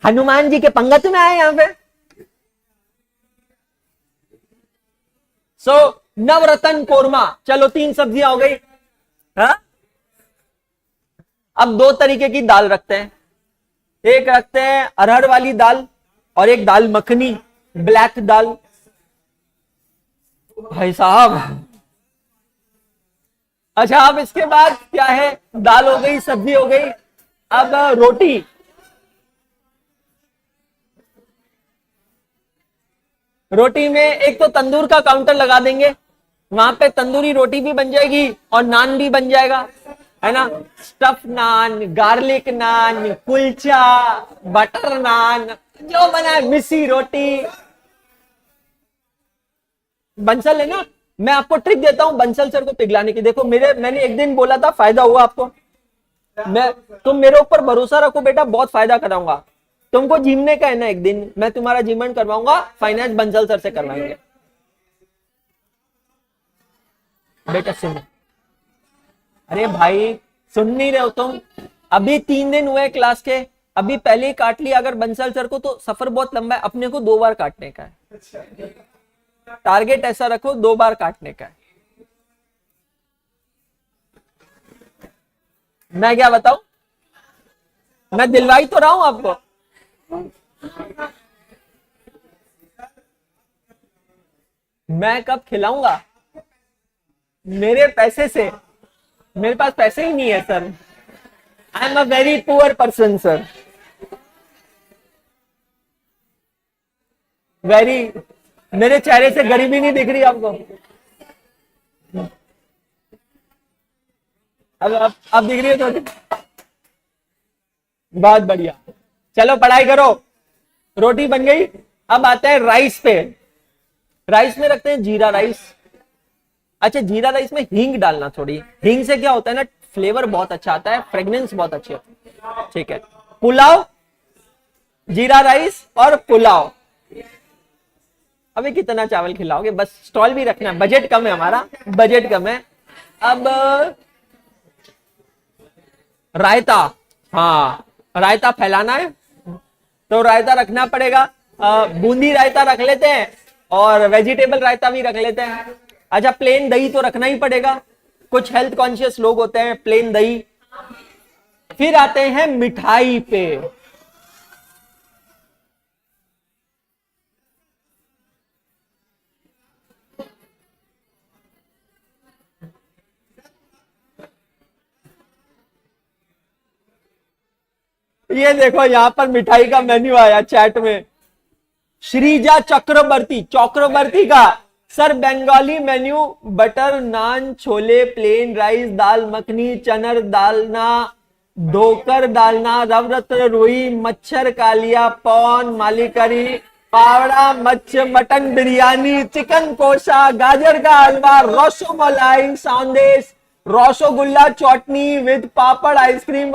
हनुमान जी के पंगत में आए यहां पे। सो नवरत्न कोरमा, चलो 3 सब्जियां हो गई। हाँ अब 2 तरीके की दाल रखते हैं, एक रखते हैं अरहर वाली दाल और एक दाल मखनी, ब्लैक दाल। भाई साहब अच्छा, अब इसके बाद क्या है, दाल हो गई, सब्जी हो गई, अब रोटी। रोटी में एक तो तंदूर का काउंटर लगा देंगे, वहां पे तंदूरी रोटी भी बन जाएगी और नान भी बन जाएगा, है ना। स्टफ नान, गार्लिक नान, कुलचा, बटर नान, जो बना है, मिस्सी रोटी, बंसल है ना, मैं आपको ट्रिक देता हूं बंसल सर को पिघलाने की। देखो मैंने एक दिन बोला था, फायदा हुआ आपको। तुम मेरे ऊपर भरोसा रखो बेटा, बहुत फायदा कराऊंगा। तुमको जिमने का है ना, एक दिन मैं तुम्हारा जिमन करवाऊंगा, फाइनेंस बंसल सर से करवाएंगे। बेटा सुन, अरे भाई सुन नहीं रहे हो तुम? अभी 3 दिन हुए क्लास के, अभी पहले ही काट लिया अगर बंसल सर को, तो सफर बहुत लंबा है। अपने को 2 बार काटने का है। टारगेट ऐसा रखो 2 बार काटने का है। मैं क्या बताऊं, मैं दिलवाई तो रहा हूं आपको। मैं कब खिलाऊंगा? मेरे पैसे से, मेरे पास पैसे ही नहीं है sir. I am a very poor person sir, very. मेरे चेहरे से गरीबी नहीं दिख रही आपको? अब दिख रही है थोड़ी? बहुत बढ़िया, चलो पढ़ाई करो। रोटी बन गई, अब आते हैं राइस पे। राइस में रखते हैं जीरा राइस। अच्छा, जीरा राइस में हींग डालना थोड़ी। हींग से क्या होता है ना, फ्लेवर बहुत अच्छा आता है, फ्रेग्रेंस बहुत अच्छी होती है। ठीक है, पुलाव, जीरा राइस और पुलाव। अभी कितना चावल खिलाओगे? बस स्टॉल भी रखना है, बजट कम है हमारा, बजट कम है। अब रायता, हाँ रायता फैलाना है तो रायता रखना पड़ेगा। बूंदी रायता रख लेते हैं और वेजिटेबल रायता भी रख लेते हैं। अच्छा, प्लेन दही तो रखना ही पड़ेगा, कुछ हेल्थ कॉन्शियस लोग होते हैं, प्लेन दही। फिर आते हैं मिठाई पे। ये देखो यहां पर मिठाई का मेन्यू आया चैट में, श्रीजा चक्रवर्ती, चक्रवर्ती का सर बंगाली मेन्यू, बटर नान, छोले, प्लेन राइस, दाल मखनी, चनर डालना, ढोकर डालना, रवरत्न रुई, मच्छर कालिया, पौन माली करी, पावड़ा मच्छ, मटन बिरयानी, चिकन कोशा, गाजर का हलवा, रसोमलाई, संदेश, रसगुल्ला, चटनी विद पापड़, आइसक्रीम।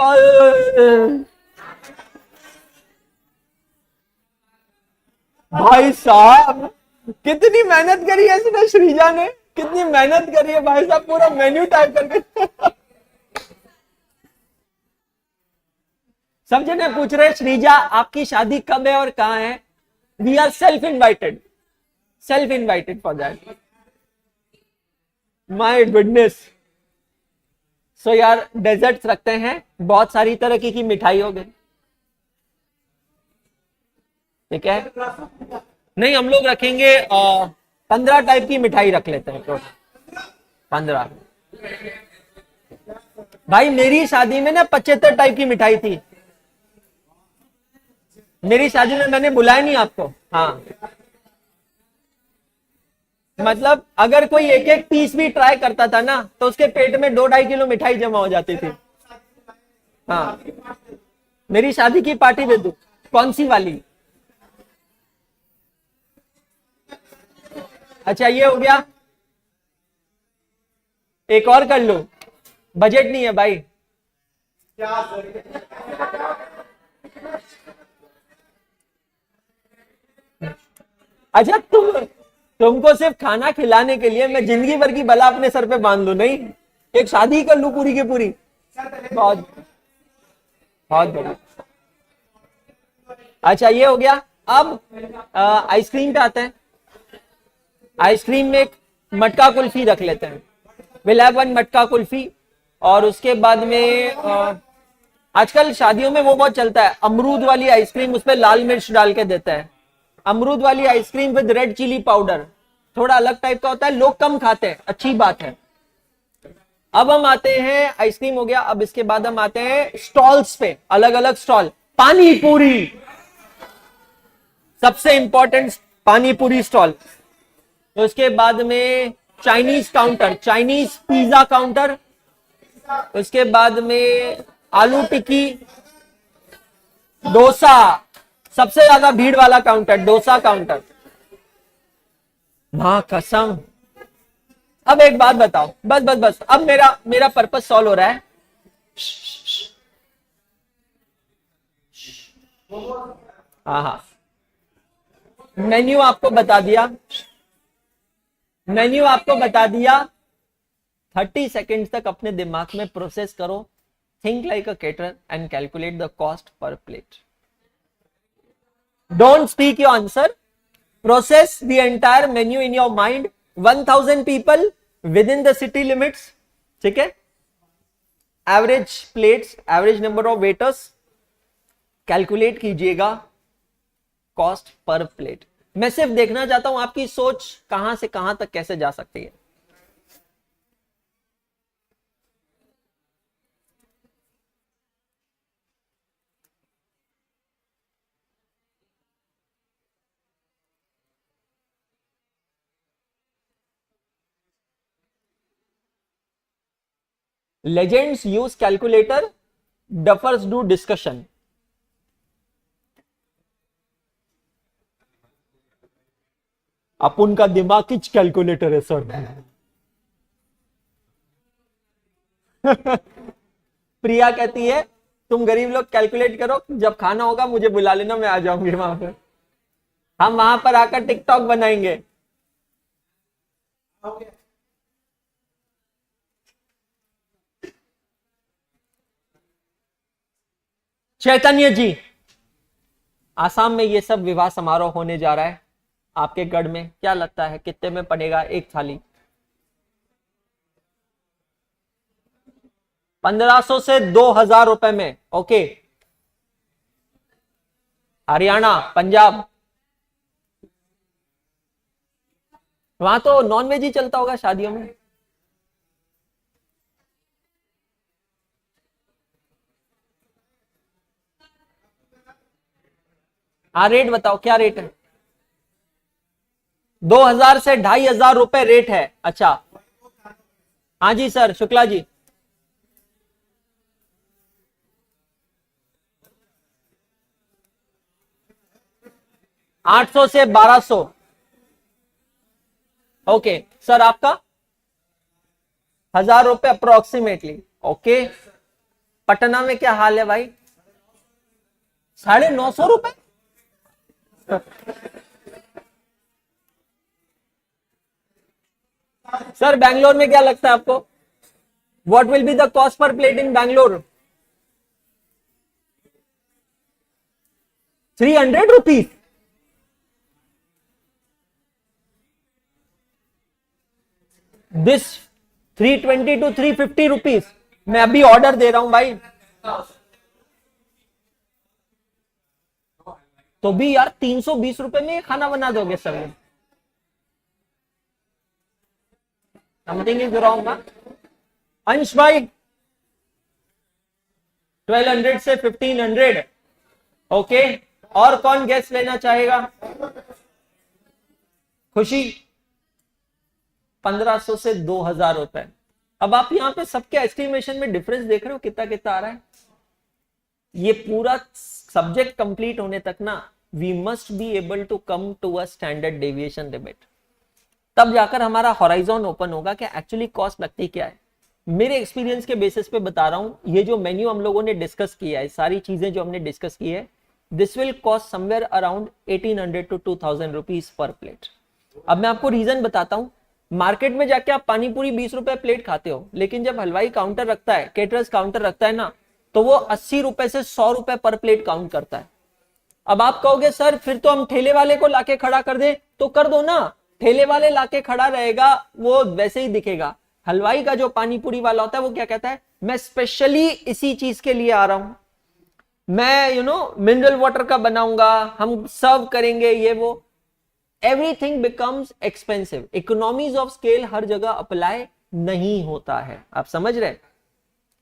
भाई साहब कितनी मेहनत करी है इसने, श्रीजा ने कितनी मेहनत करी है भाई साहब, पूरा मेन्यू टाइप करके। सब जने पूछ रहे श्रीजा आपकी शादी कब है और कहां है? We are self invited for that. My goodness. So यार डेजर्ट्स रखते हैं, बहुत सारी तरह की मिठाई हो गई। ठीक है, नहीं हम लोग रखेंगे 15 टाइप की मिठाई रख लेते हैं। 15। भाई मेरी शादी में ना 75 टाइप की मिठाई थी। मेरी शादी में मैंने बुलाया नहीं आपको। हाँ, मतलब अगर कोई एक एक पीस भी ट्राई करता था ना तो उसके पेट में 2-2.5 किलो मिठाई जमा हो जाती थी। हाँ, मेरी शादी की पार्टी दे दो, कौन सी वाली? अच्छा ये हो गया, एक और कर लो, बजट नहीं है भाई। अच्छा तुमको सिर्फ खाना खिलाने के लिए मैं जिंदगी भर की बला अपने सर पे बांध लू? नहीं, एक शादी कर लू पूरी की पूरी। बहुत बहुत बढ़िया। अच्छा ये हो गया, अब आइसक्रीम पे आते हैं। आइसक्रीम में एक मटका कुल्फी रख लेते हैं, विल हैव 1 मटका कुल्फी। और उसके बाद में आजकल शादियों में वो बहुत चलता है, अमरूद वाली आइसक्रीम, उसमें लाल मिर्च डाल के देता है। अमरूद वाली ice cream with red chilli powder, थोड़ा अलग टाइप का होता है, लोग कम खाते हैं, अच्छी बात है। अब हम आते हैं, आइसक्रीम हो गया, अब इसके बाद हम आते हैं स्टॉल्स पे, अलग अलग स्टॉल। पानी पूरी सबसे इंपॉर्टेंट, पानी पूरी स्टॉल। तो उसके बाद में Chinese counter, Chinese pizza counter. उसके बाद में आलू टिक्की, डोसा, सबसे ज्यादा भीड़ वाला काउंटर डोसा काउंटर। मां कसम अब एक बात बताओ, बस बस बस, अब मेरा मेरा पर्पस सॉल्व हो रहा है। हाँ हाँ, मेन्यू आपको बता दिया, मेन्यू आपको बता दिया। 30 सेकेंड तक अपने दिमाग में प्रोसेस करो, think like a cater and calculate the cost per plate. Don't speak your answer, process the entire menu in your mind. 1000 people with in the city limits, ठीक है, average plates, average number of waiters, calculate कीजिएगा cost per plate. मैं सिर्फ देखना चाहता हूं आपकी सोच कहां से कहां तक कैसे जा सकती है। Legends use calculator, duffers do discussion. अपन का दिमाग किच कैलकुलेटर है सर। प्रिया कहती है तुम गरीब लोग कैलकुलेट करो, जब खाना होगा मुझे बुला लेना, मैं आ जाऊंगी वहां पर, हम वहां पर आकर टिकटॉक बनाएंगे। चैतन्य जी, आसाम में ये सब विवाह समारोह होने जा रहा है, आपके गढ़ में क्या लगता है कितने में पड़ेगा एक थाली? 1500 से 2000 रुपए में। ओके, हरियाणा, पंजाब, वहां तो नॉन वेज ही चलता होगा शादियों में। हाँ, रेट बताओ क्या रेट है? 2000 से 2500 रुपए रेट है। अच्छा, हाँ जी सर, शुक्ला जी। 800 से 1200। ओके सर, आपका 1000 रुपए अप्रोक्सीमेटली। ओके, पटना में क्या हाल है भाई? 950 रुपए। सर बैंगलोर में क्या लगता है आपको? What will be the cost per plate in Bangalore? 300 rupees. This 320 to 350 rupees. मैं अभी ऑर्डर दे रहा हूं भाई। तो भी यार 320 रुपए में खाना बना दोगे सर? Something is wrong. अंश भाई 1200 से 1500। ओके, और कौन गैस लेना चाहेगा? खुशी 1500 से 2000 रुपए। अब आप यहां पे सबके एस्टिमेशन में डिफरेंस देख रहे हो कितना कितना आ रहा है। ये पूरा सब्जेक्ट कंप्लीट होने तक ना we must be able to come to a standard deviation limit, तब जाकर हमारा हॉराइजन ओपन होगा कि एक्चुअली कॉस्ट लगती क्या है। मेरे एक्सपीरियंस के बेसिस पे बता रहा हूं, ये जो मेन्यू हम लोगों ने डिस्कस किया है, सारी चीजें जो हमने डिस्कस की है, this will cost somewhere around 1800 to 2000 rupees per plate. अब मैं आपको रीजन बताता हूं। मार्केट में जाके आप पानी पूरी 20 रुपए प्लेट खाते हो, लेकिन जब हलवाई काउंटर रखता है, केटरर्स काउंटर रखता है ना, तो वो 80 रुपए से 100 रुपए पर प्लेट काउंट करता है। अब आप कहोगे सर फिर तो हम ठेले वाले को लाके खड़ा कर दें, तो कर दो ना, ठेले वाले लाके खड़ा रहेगा, वो वैसे ही दिखेगा। हलवाई का जो पानी पूरी वाला होता है वो क्या कहता है, मैं स्पेशली इसी चीज के लिए आ रहा हूं, मैं मिनरल वाटर का बनाऊंगा, हम सर्व करेंगे, ये वो। Everything becomes expensive. Economies of scale हर जगह अप्लाई नहीं होता है, आप समझ रहे?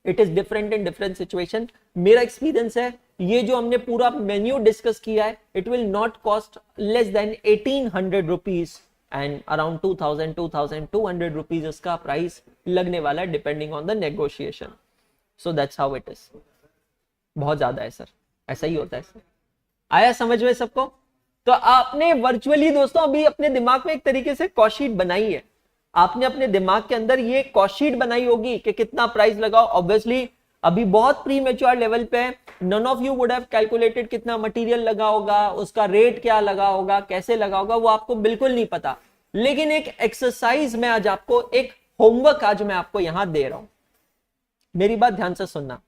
It is different in different situation. मेरा एक्सपीरियंस है, ये जो हमने पूरा मेन्यू डिस्कस किया है, it will not cost less than 1800 rupees and around 2200 rupees इसका प्राइस लगने वाला है, depending on the negotiation. So that's how it is. बहुत ज्यादा है सर, ऐसा ही होता है सर। आया समझ में सबको? तो आपने वर्चुअली दोस्तों अभी अपने दिमाग में एक तरीके से कॉस्ट शीट बनाई है। आपने अपने दिमाग के अंदर ये कॉस्ट शीट बनाई होगी कि कितना प्राइस लगाओ। ऑब्वियसली अभी बहुत प्री मैच्योर लेवल पे है, none of you would have calculated कितना मटेरियल लगा होगा, उसका रेट क्या लगा होगा, कैसे लगा होगा, वो आपको बिल्कुल नहीं पता। लेकिन एक एक्सरसाइज में आज आपको, एक होमवर्क आज मैं आपको यहां दे रहा हूं, मेरी बात ध्यान से सुनना।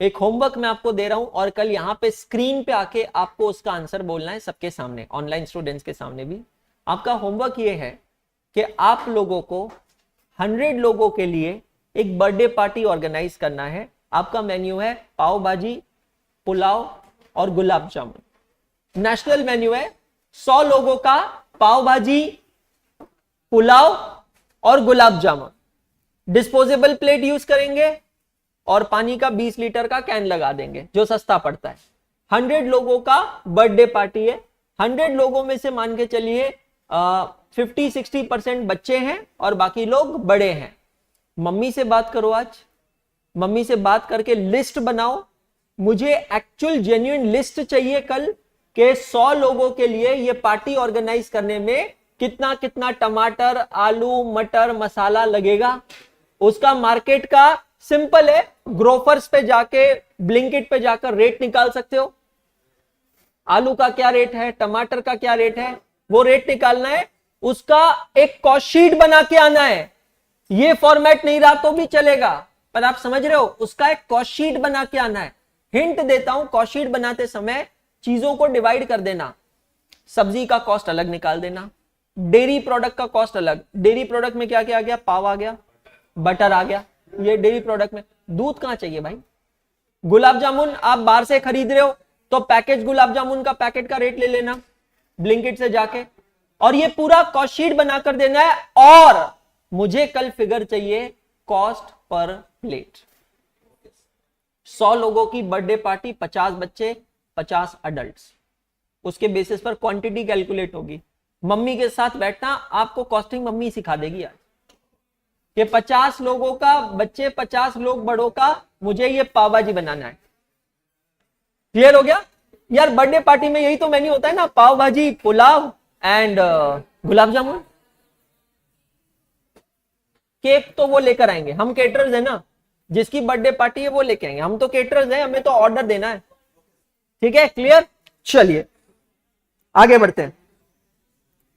एक होमवर्क मैं आपको दे रहा हूं और कल यहां पे स्क्रीन पे आके आपको उसका आंसर बोलना है सबके सामने, ऑनलाइन स्टूडेंट्स के सामने भी। आपका होमवर्क ये है कि आप लोगों को 100 लोगों के लिए एक बर्थडे पार्टी ऑर्गेनाइज करना है। आपका मेन्यू है पाव भाजी, पुलाव और गुलाब जामुन। नेशनल मेन्यू है, 100 लोगों का पाव भाजी, पुलाव और gulab jamun. Disposable plate use करेंगे और पानी का 20 लीटर का कैन लगा देंगे जो सस्ता पड़ता है। 100 लोगों का बर्थडे पार्टी है। 100 लोगों में से मान के चलिए 50-60% बच्चे हैं और बाकी लोग बड़े हैं। मम्मी से बात करो, आज मम्मी से बात करके लिस्ट बनाओ। मुझे एक्चुअल जेन्युइन लिस्ट चाहिए कल के 100 लोगों के लिए ये पार्टी ऑर्गेनाइज करने में कितना कितना टमाटर, आलू, मटर, मसाला लगेगा। उसका मार्केट का सिंपल है, ग्रोफर्स पे जाके, ब्लिंकिट पे जाकर रेट निकाल सकते हो। आलू का क्या रेट है, टमाटर का क्या रेट है, वो रेट निकालना है। उसका एक कॉस्ट शीट बना के आना है। ये फॉर्मेट नहीं रहा तो भी चलेगा, पर आप समझ रहे हो, उसका एक कॉस्ट शीट बना के आना है। हिंट देता हूं, कॉस्ट शीट बनाते समय चीजों को डिवाइड कर देना। सब्जी का कॉस्ट अलग निकाल देना, डेयरी प्रोडक्ट का कॉस्ट अलग। डेयरी प्रोडक्ट में क्या क्या आ गया, पाव आ गया, बटर आ गया, ये डेयरी प्रोडक्ट में। दूध कहां चाहिए भाई? गुलाब जामुन आप बाहर से खरीद रहे हो तो पैकेज गुलाब जामुन का पैकेट का रेट ले लेना ब्लिंकिट से जाके, और ये पूरा कॉस्ट शीट बनाकर देना है। और मुझे कल फिगर चाहिए कॉस्ट पर प्लेट। 100 लोगों की बर्थडे पार्टी, 50 बच्चे, 50 अडल्ट्स, उसके बेसिस पर क्वांटिटी कैलकुलेट होगी। मम्मी के साथ बैठना, आपको कॉस्टिंग मम्मी सिखा देगी आज कि 50 लोगों का, बच्चे 50 लोग बड़ों का, मुझे ये पाव भाजी बनाना है। क्लियर हो गया यार? बर्थडे पार्टी में यही तो मेन्यू होता है ना, पाव भाजी, पुलाव एंड गुलाब जामुन। केक तो वो लेकर आएंगे, हम केटरर्स है ना, जिसकी बर्थडे पार्टी है वो लेके आएंगे। हम तो केटरर्स हैं, हमें तो ऑर्डर देना है। ठीक है, क्लियर? चलिए आगे बढ़ते हैं।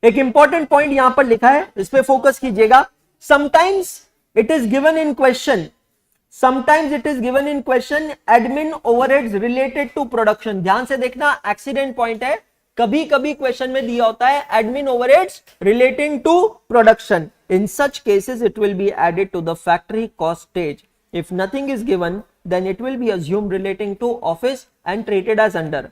एक इंपॉर्टेंट पॉइंट यहां पर लिखा है, इस पे फोकस कीजिएगा। Sometimes it is given in question, sometimes it is given in question admin overheads related to production. ध्यान से देखना, एक्सीडेंट पॉइंट है। कभी कभी क्वेश्चन में दिया होता है admin overheads relating to production. In such cases it will be added to the factory cost stage. If nothing is given then it will be assumed relating to office and treated as under.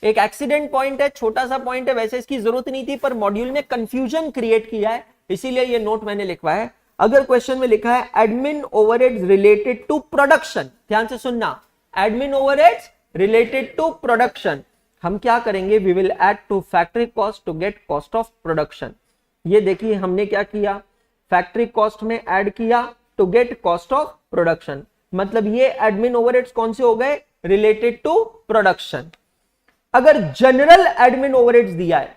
एक accident point है, छोटा सा point है, वैसे इसकी जरूरत नहीं थी, पर मॉड्यूल ने कंफ्यूजन क्रिएट किया है, इसीलिए ये नोट मैंने लिखवा है। अगर क्वेश्चन में लिखा है admin overheads related to production, ध्यान से सुनना, admin overheads related to production, हम क्या करेंगे, we will add to factory cost to get cost of production. ये देखिए हमने क्या किया, फैक्ट्री कॉस्ट में ऐड किया to get cost of production. मतलब ये एडमिन ओवरहेड्स कौन से हो गए, रिलेटेड टू प्रोडक्शन। अगर जनरल एडमिन ओवरहेड्स दिया है,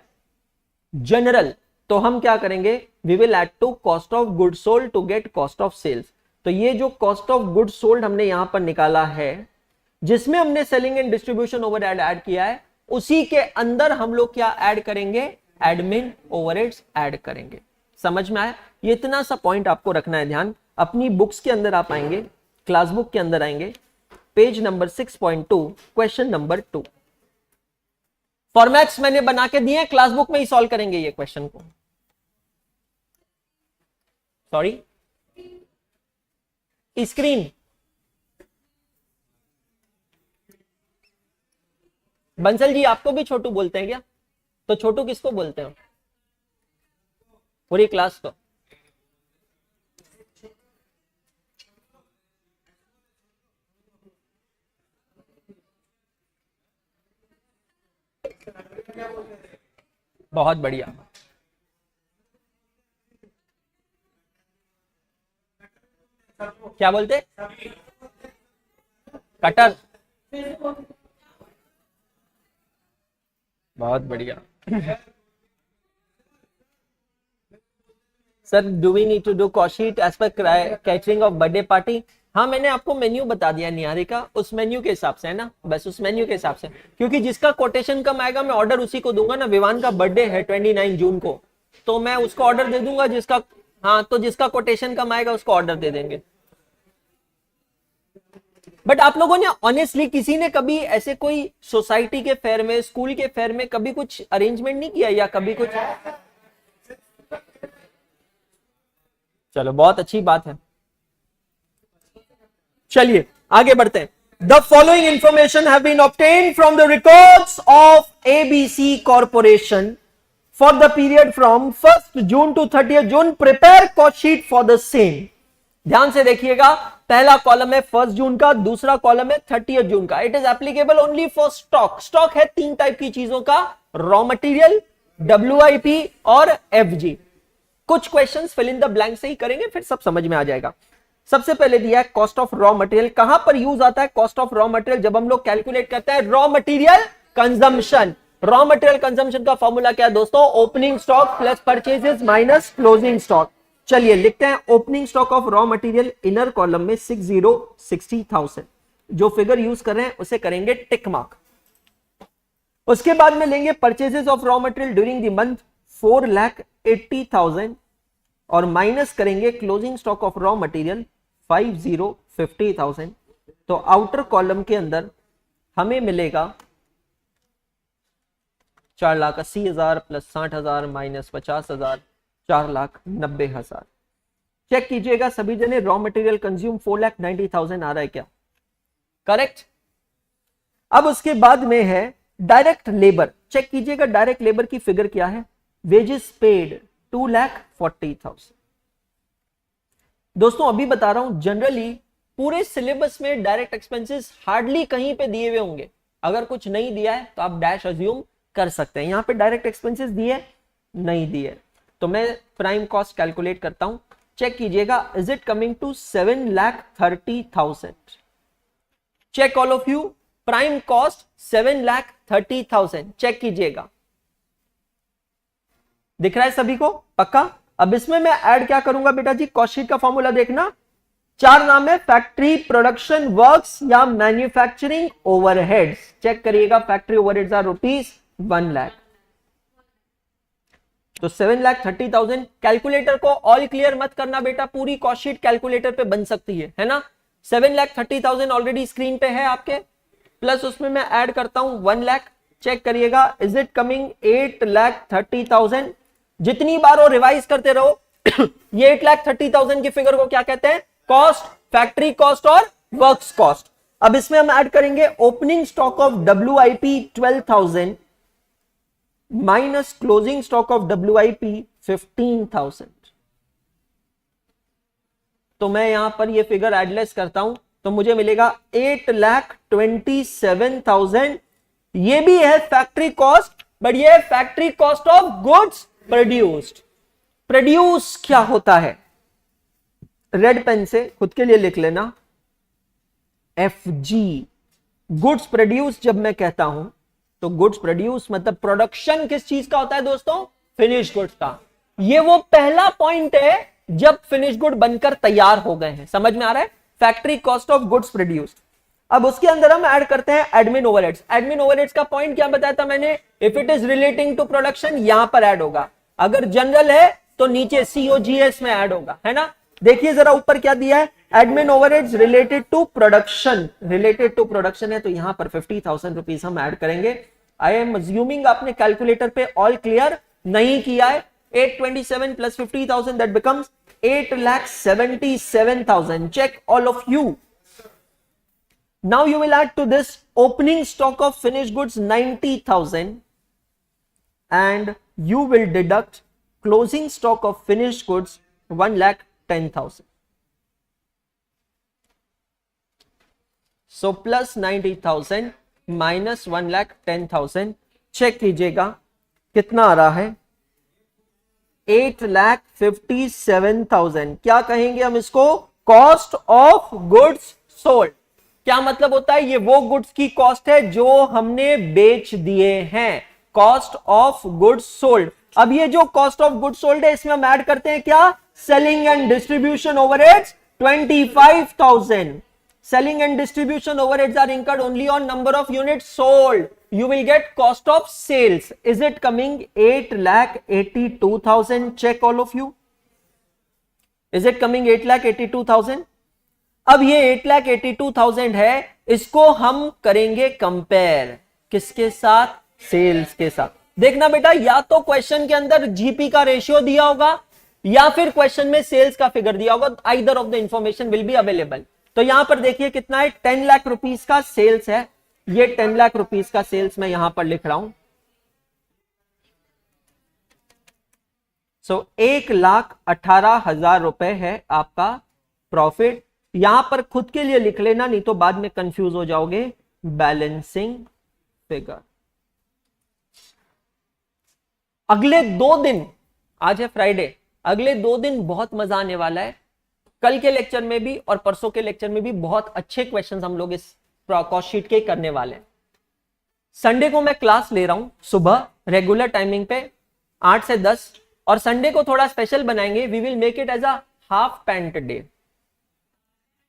जनरल, तो हम क्या करेंगे, we will add to cost of good sold to get cost of sales. तो ये जो कॉस्ट ऑफ गुड सोल्ड हमने यहां पर निकाला है, जिसमें हमने selling and distribution overhead add किया है, उसी के अंदर हम लोग क्या ऐड करेंगे, एडमिन ओवरहेड्स ऐड करेंगे। समझ में आया? ये इतना सा पॉइंट आपको रखना है ध्यान। अपनी बुक्स के अंदर आप आएंगे, क्लास बुक के अंदर आएंगे, page number 6.2, question number 2। Formats मैंने बना के दिए, क्लास बुक में ही सॉल्व करेंगे ये क्वेश्चन को। सॉरी, स्क्रीन बंसल जी, आपको भी छोटू बोलते हैं क्या? तो छोटू किसको बोलते हैं? पूरी क्लास को। बहुत बढ़िया। क्या बोलते? कटर। बहुत बढ़िया। Sir do we need to do cost sheet as per catering of birthday party? हाँ, मैंने आपको मेन्यू बता दिया निहारिका, उस मेन्यू के हिसाब से है ना, बस उस मेन्यू के हिसाब से, क्योंकि जिसका कोटेशन कम आएगा मैं ऑर्डर उसी को दूंगा ना। विवान का बर्थडे है 29 जून को, तो मैं उसको ऑर्डर दे दूंगा जिसका, हाँ, तो जिसका कोटेशन कम आएगा उसको ऑर्डर दे देंगे। बट आप लोगों ने ऑनेस्टली किसी ने कभी ऐसे कोई सोसाइटी के फेयर में, स्कूल के फेयर में कभी कुछ अरेंजमेंट नहीं किया, या कभी कुछ? चलो बहुत अच्छी बात है। चलिए आगे बढ़ते हैं। The following information have been obtained from the records of ABC corporation for the period from 1 June to 30 June. Prepare cost sheet for the same. ध्यान से देखिएगा, पहला कॉलम है 1 जून का, दूसरा कॉलम है 30 जून का। It is applicable only for stock. Stock है 3 टाइप की चीजों का, रॉ मटेरियल, WIP और FG। कुछ questions fill in the blank से ही करेंगे, फिर सब समझ में आ जाएगा। सबसे पहले दिया है कॉस्ट ऑफ रॉ मटेरियल। कहां पर यूज आता है कॉस्ट ऑफ रॉ मटेरियल? जब हम लोग कैलकुलेट करते हैं raw material consumption. Raw material consumption का फॉर्मूला क्या है दोस्तों? Opening stock plus purchases minus closing stock. चलिए लिखते हैं opening stock of raw material inner column में 60,000। जो फिगर यूज कर रहे हैं उसे करेंगे टिक मार्क। उसके बाद में लेंगे purchases of raw material during the month 4,80,000 और माइनस करेंगे closing stock of raw material 50,000। तो आउटर कॉलम के अंदर हमें मिलेगा 4,80,000 प्लस 60,000 माइनस 50,000, 4,90,000। चेक कीजिएगा सभी जने, रॉ मटेरियल कंज्यूम 4,90,000 आ रहा है क्या? करेक्ट। अब उसके बाद में है डायरेक्ट लेबर। चेक कीजिएगा डायरेक्ट लेबर की फिगर क्या है? Wages paid 2,40,000। दोस्तों अभी बता रहा हूं, जनरली पूरे सिलेबस में डायरेक्ट एक्सपेंसेस हार्डली कहीं पे दिए हुए होंगे। अगर कुछ नहीं दिया है तो आप डैश अज्यूम कर सकते हैं। यहां पे डायरेक्ट एक्सपेंसेस दिए नहीं दिए, तो मैं प्राइम कॉस्ट कैलकुलेट करता हूं। चेक कीजिएगा, is it coming to 7,30,000? Check all of you, prime cost 7,30,000। Check कीजिएगा, दिख रहा है सभी को? पक्का। अब इसमें मैं ऐड क्या करूंगा बेटा जी? कॉस्ट शीट का फॉर्मूला देखना, 4 नाम है, फैक्ट्री, प्रोडक्शन, वर्क्स या मैन्युफैक्चरिंग ओवरहेड्स। चेक करिएगा, फैक्ट्री ओवरहेड्स आर ₹1 लाख। तो 7,30,000। कैलकुलेटर को ऑल क्लियर मत करना बेटा, पूरी कॉस्ट शीट कैलकुलेटर पे बन सकती है ना। 7,30,000 ऑलरेडी स्क्रीन पे है आपके, प्लस उसमें मैं ऐड करता हूं 1 लाख। चेक करिएगा, इज इट कमिंग 8,30,000? जितनी बार वो रिवाइज करते रहो ये 8,30,000 की फिगर को क्या कहते हैं? कॉस्ट, फैक्ट्री कॉस्ट और वर्क्स कॉस्ट। अब इसमें हम ऐड करेंगे opening stock of WIP 12,000 minus closing stock of WIP 15,000। तो मैं यहां पर ये फिगर एडलेस करता हूं तो मुझे मिलेगा 8,27,000। ये भी है फैक्ट्री कॉस्ट, बट ये factory cost of goods produced. Produce क्या होता है? रेड पेन से खुद के लिए लिख लेना, FG। गुड्स प्रोड्यूस जब मैं कहता हूं तो गुड्स प्रोड्यूस मतलब प्रोडक्शन किस चीज का होता है दोस्तों? फिनिश गुड्स का। ये वो पहला पॉइंट है जब फिनिश गुड बनकर तैयार हो गए हैं। समझ में आ रहा है? Factory cost of goods produced. अब उसके अंदर हम ऐड करते हैं एडमिन ओवरहेड्स। एडमिन ओवरहेड्स का पॉइंट क्या बताया था मैंने? If it is relating to production यहां पर ऐड होगा, अगर जनरल है तो नीचे COGS में ऐड होगा, है ना। देखिए जरा ऊपर क्या दिया है, admin overheads related to production. Related to production है तो यहां पर 50,000 रुपीज हम ऐड करेंगे। आई एम अज्यूमिंग आपने कैलकुलेटर पे ऑल क्लियर नहीं किया है। 827 plus 50,000 that becomes 8,77,000. Check all of you. Now you will add to this opening stock of finished goods 90,000 and you will deduct closing stock of finished goods 1,10,000. So plus 90,000 minus 1,10,000. Check कीजिएगा कितना आ रहा है? 8,57,000। क्या कहेंगे हम इसको? Cost of goods sold. क्या मतलब होता है? ये वो गुड्स की कॉस्ट है जो हमने बेच दिए हैं। Cost of goods sold. अब ये जो कॉस्ट ऑफ गुड्स सोल्ड है इसमें हम ऐड करते हैं क्या? Selling and distribution overheads 25,000. Selling and distribution overheads are incurred only on number of units sold. You will get cost of sales. Is it coming 8,82,000? Check all of you. Is it coming 8,82,000? अब ये 8,82,000 है, इसको हम करेंगे compare किसके साथ? Sales के साथ। देखना बेटा, या तो क्वेश्चन के अंदर जीपी का रेशियो दिया होगा या फिर क्वेश्चन में सेल्स का फिगर दिया होगा। Either of the information will be available. तो यहां पर देखिए कितना है, 10 लाख रुपीस का सेल्स है। ये 10 लाख रुपीस का सेल्स मैं यहां पर लिख रहा हूं। सो 1,18,000 रुपए है आपका प्रॉफिट। यहां पर खुद के लिए लिख लेना, नहीं तो बाद में कंफ्यूज हो जाओगे। Balancing figure. अगले 2 दिन, आज है फ्राइडे, अगले 2 दिन बहुत मजा आने वाला है। कल के लेक्चर में भी और परसों के लेक्चर में भी बहुत अच्छे क्वेश्चंस हम लोग इस कॉस्ट शीट के करने वाले हैं। संडे को मैं क्लास ले रहा हूं सुबह रेगुलर टाइमिंग पे 8 से 10, और संडे को थोड़ा स्पेशल बनाएंगे। We will make it as a half pant day.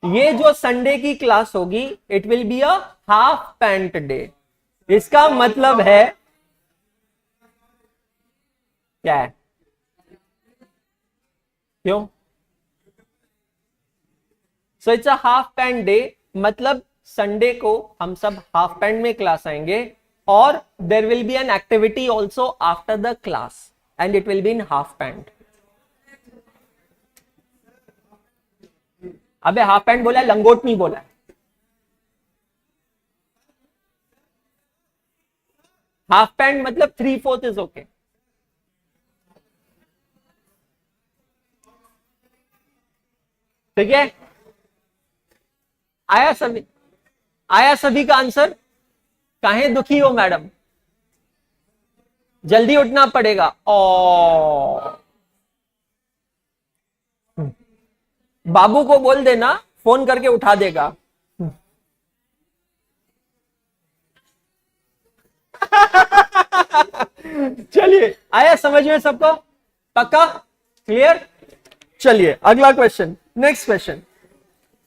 ये जो संडे की क्लास होगी, it will be a half pant day. इसका मतलब है क्या है? क्यों? So it's a half pant day, मतलब संडे को हम सब हाफ पैंट में क्लास आएंगे, और there will be an activity also after the class and it will be in half pant. अबे हाफ पैंट बोला है, लंगोट नहीं बोला है। हाफ पैंट मतलब 3/4 इज ओके। ठीक है, आया सभी का आंसर? काहे दुखी हो मैडम? जल्दी उठना पड़ेगा। बाबू को बोल देना, फोन करके उठा देगा। चलिए, आया समझ में सबको? पक्का? क्लियर? चलिए अगला क्वेश्चन, नेक्स्ट क्वेश्चन।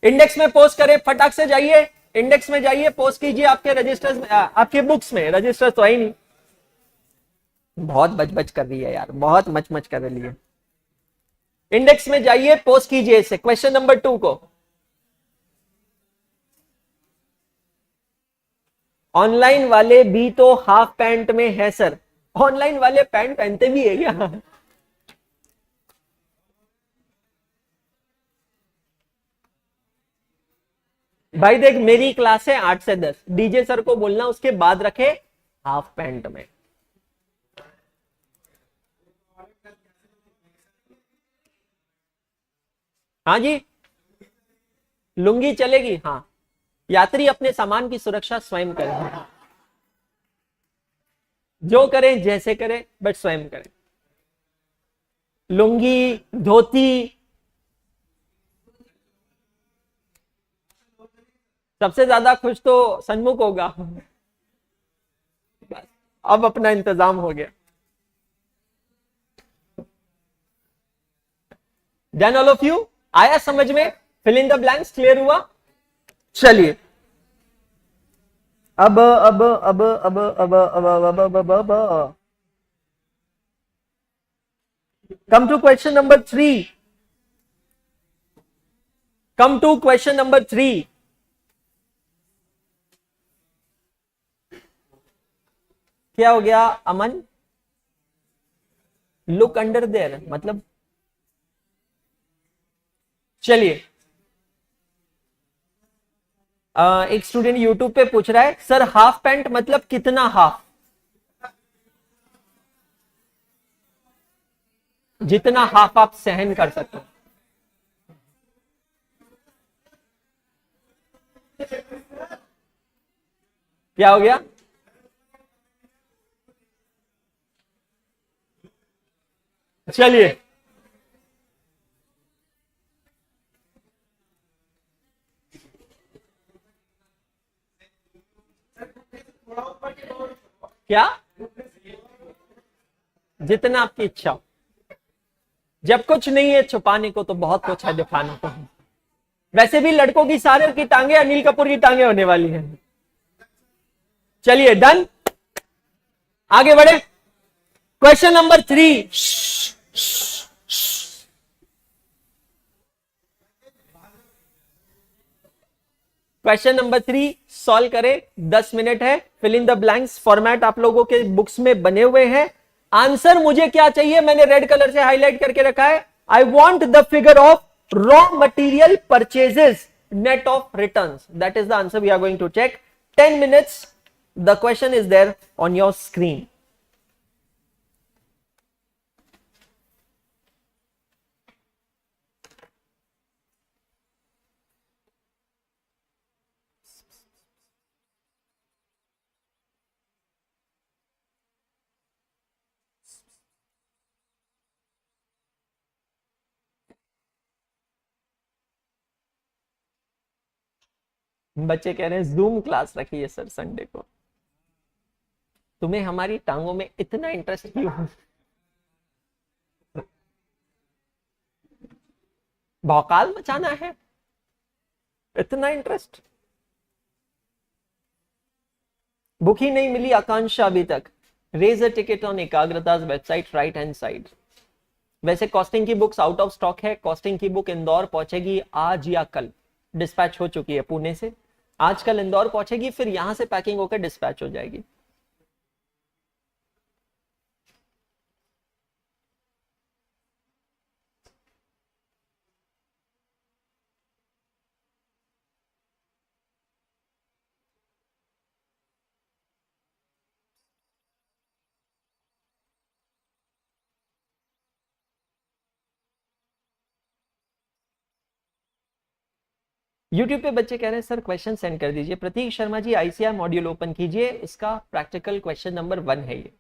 इंडेक्स में पोस्ट करें, फटाक से जाइए, इंडेक्स में जाइए, पोस्ट कीजिए आपके रजिस्टर्स में, आपके बुक्स में। रजिस्टर तो है ही नहीं। बहुत बच कर रही है यार, बहुत मच कर रही है। इंडेक्स में जाइए, पोस्ट कीजिए इसे, क्वेश्चन नंबर 2 को। ऑनलाइन वाले भी तो हाफ पैंट में है सर। ऑनलाइन वाले पैंट पहनते भी है क्या? भाई देख, मेरी क्लास है 8 से 10। डीजे सर को बोलना उसके बाद रखे हाफ पैंट में। हाँ जी, लुंगी चलेगी। हाँ, यात्री अपने सामान की सुरक्षा स्वयं करें। जो करें जैसे करें, बट स्वयं करें। लुंगी, धोती, सबसे ज्यादा खुश तो सन्मुख होगा। बस अब अपना इंतजाम हो गया। Done all of you? आया समझ में? Fill in the blanks clear हुआ? चलिए अब come to question number 3। Come to question number 3। क्या हो गया अमन? लुक अंडर देयर मतलब? चलिए, एक स्टूडेंट यूट्यूब पे पूछ रहा है, सर हाफ पैंट मतलब कितना हाफ? जितना हाफ आप सहन कर सकते हो। क्या हो गया? चलिए क्या? जितना आपकी इच्छा हो। जब कुछ नहीं है छुपाने को तो बहुत कुछ है दिखाने को। वैसे भी लड़कों की सारे की टांगे अनिल कपूर की टांगे होने वाली हैं। चलिए डन, आगे बढ़े। Question number 3। Question number 3 solve करें, 10 मिनट है। Fill in the blanks format आप लोगों के बुक्स में बने हुए हैं। आंसर मुझे क्या चाहिए, मैंने रेड कलर से हाईलाइट करके रखा है। I want the figure of raw material purchases net of returns, that is the answer we are going to check. 10 minutes, the question is there on your screen. बच्चे कह रहे हैं zoom class रखी है sir Sunday को। तुम्हें हमारी टांगों में इतना इंटरेस्ट क्यों? भौकाल मचाना है, इतना इंटरेस्ट? बुक ही नहीं मिली आकांक्षा अभी तक। रेज अ टिकट ऑन एकाग्रता वेबसाइट राइट हैंड साइड। वैसे कॉस्टिंग की बुक्स आउट ऑफ स्टॉक है। कॉस्टिंग की बुक इंदौर पहुंचेगी आज या कल, डिस्पैच हो चुकी है पुणे से। आज कल इंदौर पहुंचेगी, फिर यहां से पैकिंग होकर डिस्पैच हो जाएगी। यूट्यूब पे बच्चे कह रहे हैं सर क्वेश्चन सेंड कर दीजिए। प्रतीक Sharma ji ICR module open कीजिए, इसका प्रैक्टिकल क्वेश्चन नंबर 1 है ये।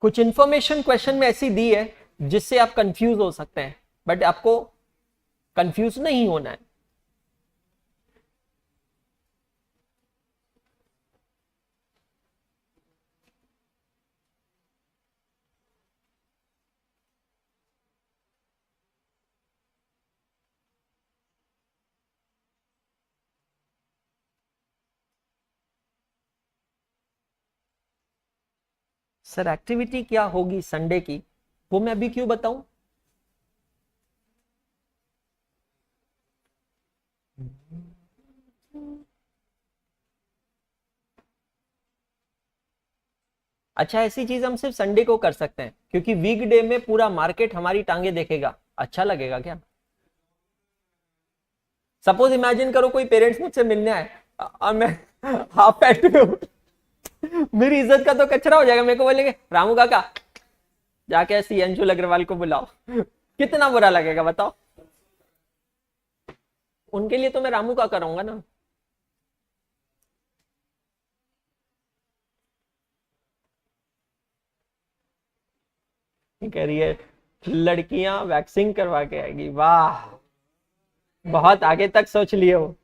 कुछ इंफॉर्मेशन क्वेश्चन में ऐसी दी है जिससे आप कंफ्यूज हो सकते हैं, बट आपको कंफ्यूज नहीं होना है। सर एक्टिविटी क्या होगी संडे की, वो मैं अभी क्यों बताऊं? अच्छा, ऐसी चीज हम सिर्फ संडे को कर सकते हैं क्योंकि वीकडे में पूरा मार्केट हमारी टांगे देखेगा। अच्छा लगेगा क्या? सपोज इमेजिन करो कोई पेरेंट्स मुझसे मिलने आए और मैं हाफ पैंट में हूं, मेरी इज्जत का तो कचरा हो जाएगा। मेरे को बोलेंगे रामू काका जाके ऐसी अंशुल अग्रवाल को बुलाओ, कितना बुरा लगेगा बताओ? उनके लिए तो मैं रामू का करूंगा ना। कह रही है लड़कियां वैक्सिंग करवा के आएगी, वाह बहुत आगे तक सोच लिए हो।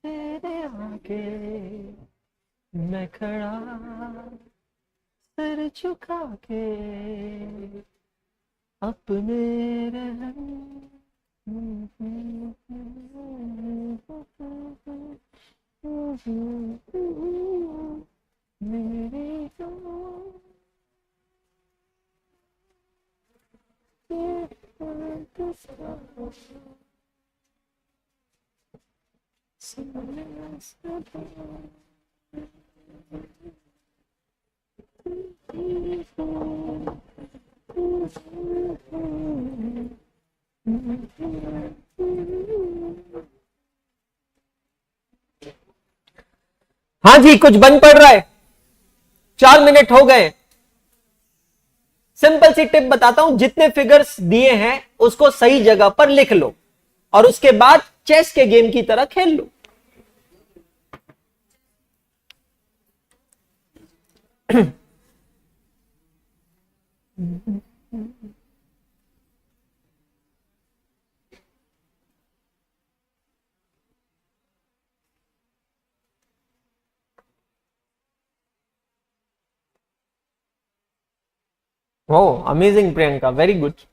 तेरे आगे मैं खड़ा सर झुका के अपने मेरे हाँ जी, कुछ बंद पड़ रहा है। 4 मिनट हो गए। सिंपल सी टिप बताता हूं, जितने फिगर्स दिए हैं उसको सही जगह पर लिख लो और उसके बाद चेस के गेम की तरह खेल लो। Oh, amazing, Priyanka. Very good.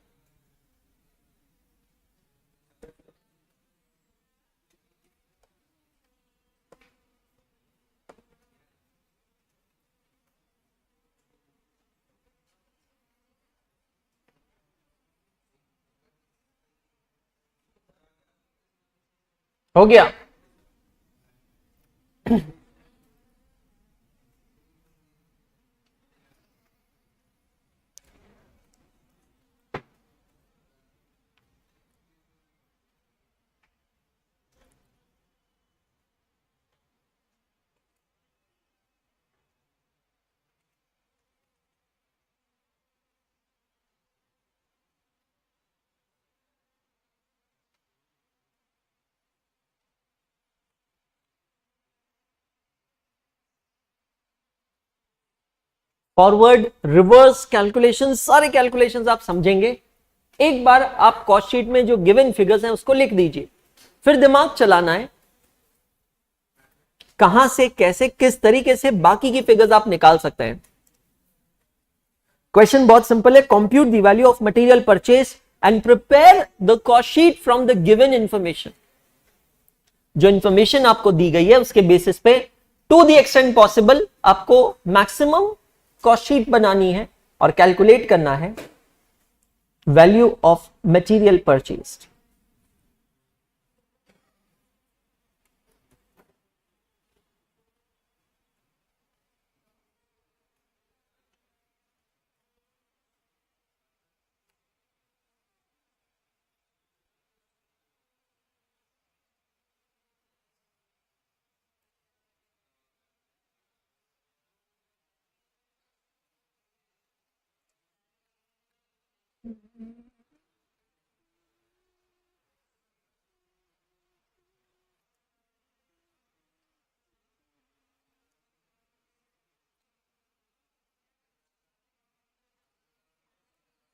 हो गया। फॉरवर्ड, रिवर्स कैलकुलेशन, सारे कैलकुलेशंस आप समझेंगे। एक बार आप कॉस्ट शीट में जो गिवन फिगर्स हैं उसको लिख दीजिए, फिर दिमाग चलाना है कहां से कैसे किस तरीके से बाकी की फिगर्स आप निकाल सकते हैं। क्वेश्चन बहुत सिंपल है, compute the value of material purchase and prepare the cost sheet from the given information. जो इंफॉर्मेशन आपको दी गई है उसके बेसिस पे टू द एक्सटेंट पॉसिबल आपको मैक्सिमम कॉस्ट शीट बनानी है और कैलकुलेट करना है value of material purchased.